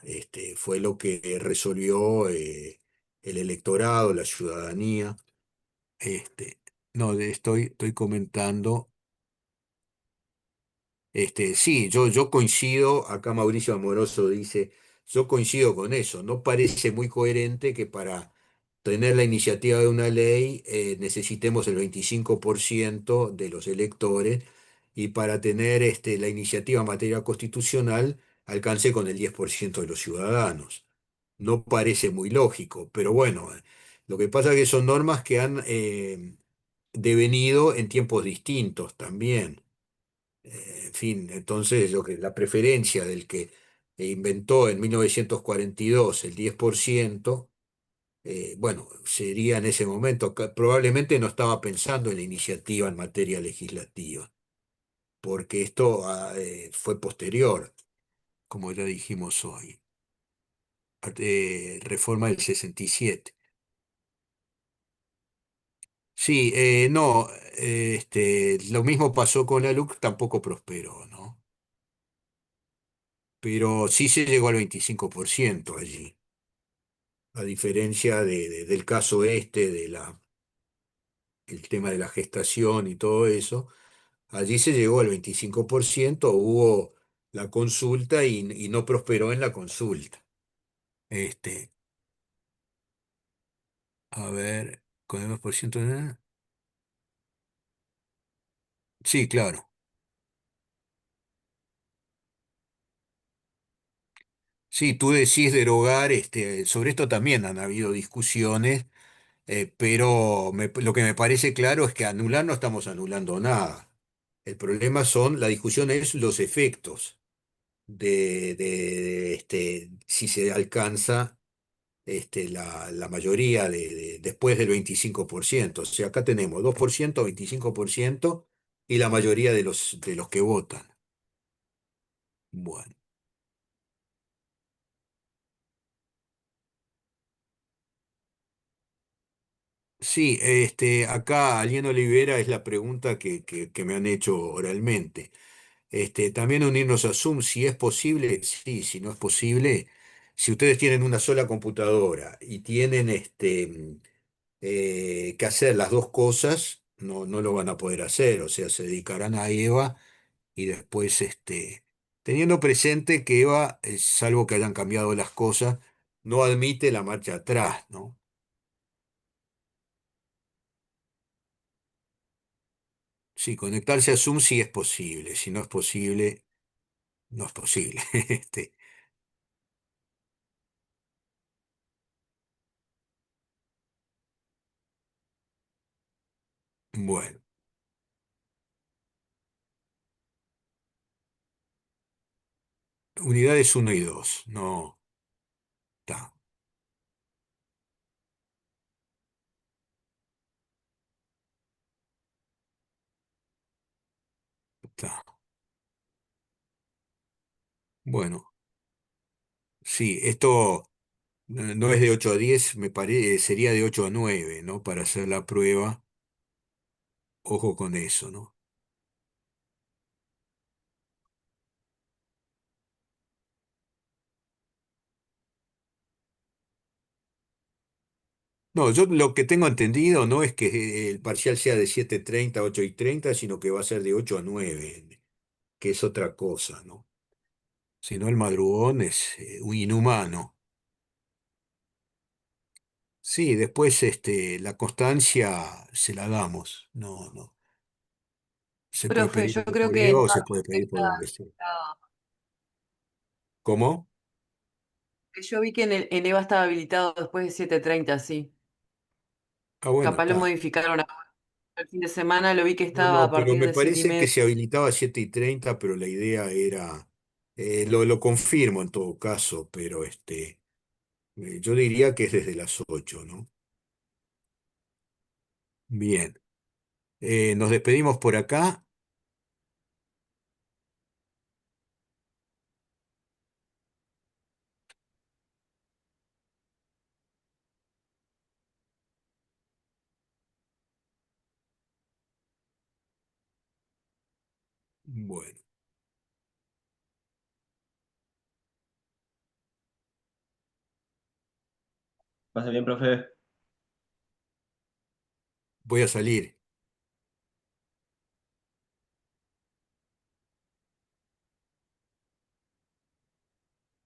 fue lo que resolvió el electorado, la ciudadanía. Este, no, estoy comentando. Sí, yo coincido, acá Mauricio Amoroso dice, yo coincido con eso, no parece muy coherente que para tener la iniciativa de una ley necesitemos el 25% de los electores y para tener la iniciativa en materia constitucional alcance con el 10% de los ciudadanos. No parece muy lógico, pero bueno, lo que pasa es que son normas que han devenido en tiempos distintos también. En fin, entonces la preferencia del que inventó en 1942 el 10%, bueno, sería en ese momento, probablemente no estaba pensando en la iniciativa en materia legislativa, porque esto fue posterior, como ya dijimos hoy, reforma del 67. Sí, no, lo mismo pasó con la LUC, tampoco prosperó, ¿no? Pero sí se llegó al 25% allí. A diferencia del caso el tema de la gestación y todo eso, allí se llegó al 25%, hubo la consulta y no prosperó en la consulta. Este, a ver, con el 2%. Sí, claro. Sí, tú decís derogar, sobre esto también han habido discusiones, pero lo que me parece claro es que anular no estamos anulando nada. El problema la discusión es los efectos. Si se alcanza la mayoría después del 25%. O sea, acá tenemos 2%, 25% y la mayoría de los que votan. Bueno, sí, acá Alieno Olivera es la pregunta que me han hecho oralmente. También unirnos a Zoom, si es posible, sí, si no es posible, si ustedes tienen una sola computadora y tienen que hacer las dos cosas, no lo van a poder hacer, o sea, se dedicarán a Eva y después, teniendo presente que Eva, salvo que hayan cambiado las cosas, no admite la marcha atrás, ¿no? Sí, conectarse a Zoom sí es posible, si no es posible, no es posible. Bueno, unidades uno y 2 no está. Está. Bueno, sí, esto no es de 8 a 10, me parece, sería de 8 a 9, ¿no? Para hacer la prueba. Ojo con eso, ¿no? No, yo lo que tengo entendido no es que el parcial sea de 7:30 a 8:30, sino que va a ser de 8 a 9, que es otra cosa, ¿no? Si no, el madrugón es un inhumano. Sí, después la constancia se la damos. No, no. Se puede Profe, pedir yo por creo que correo o se puede pedir por donde sea. ¿Cómo? que yo vi que en EVA estaba habilitado después de 7:30, sí. Ah, bueno, Capaz lo está. modificaron ahora. El fin de semana lo vi que No, estaba a no, pero partir me de siete y parece que media. se habilitaba a 7:30, pero la idea era, lo confirmo en todo caso, pero yo diría que es desde las 8, ¿no? Bien. Nos despedimos por acá. Bueno, Pase bien, profe. voy a salir.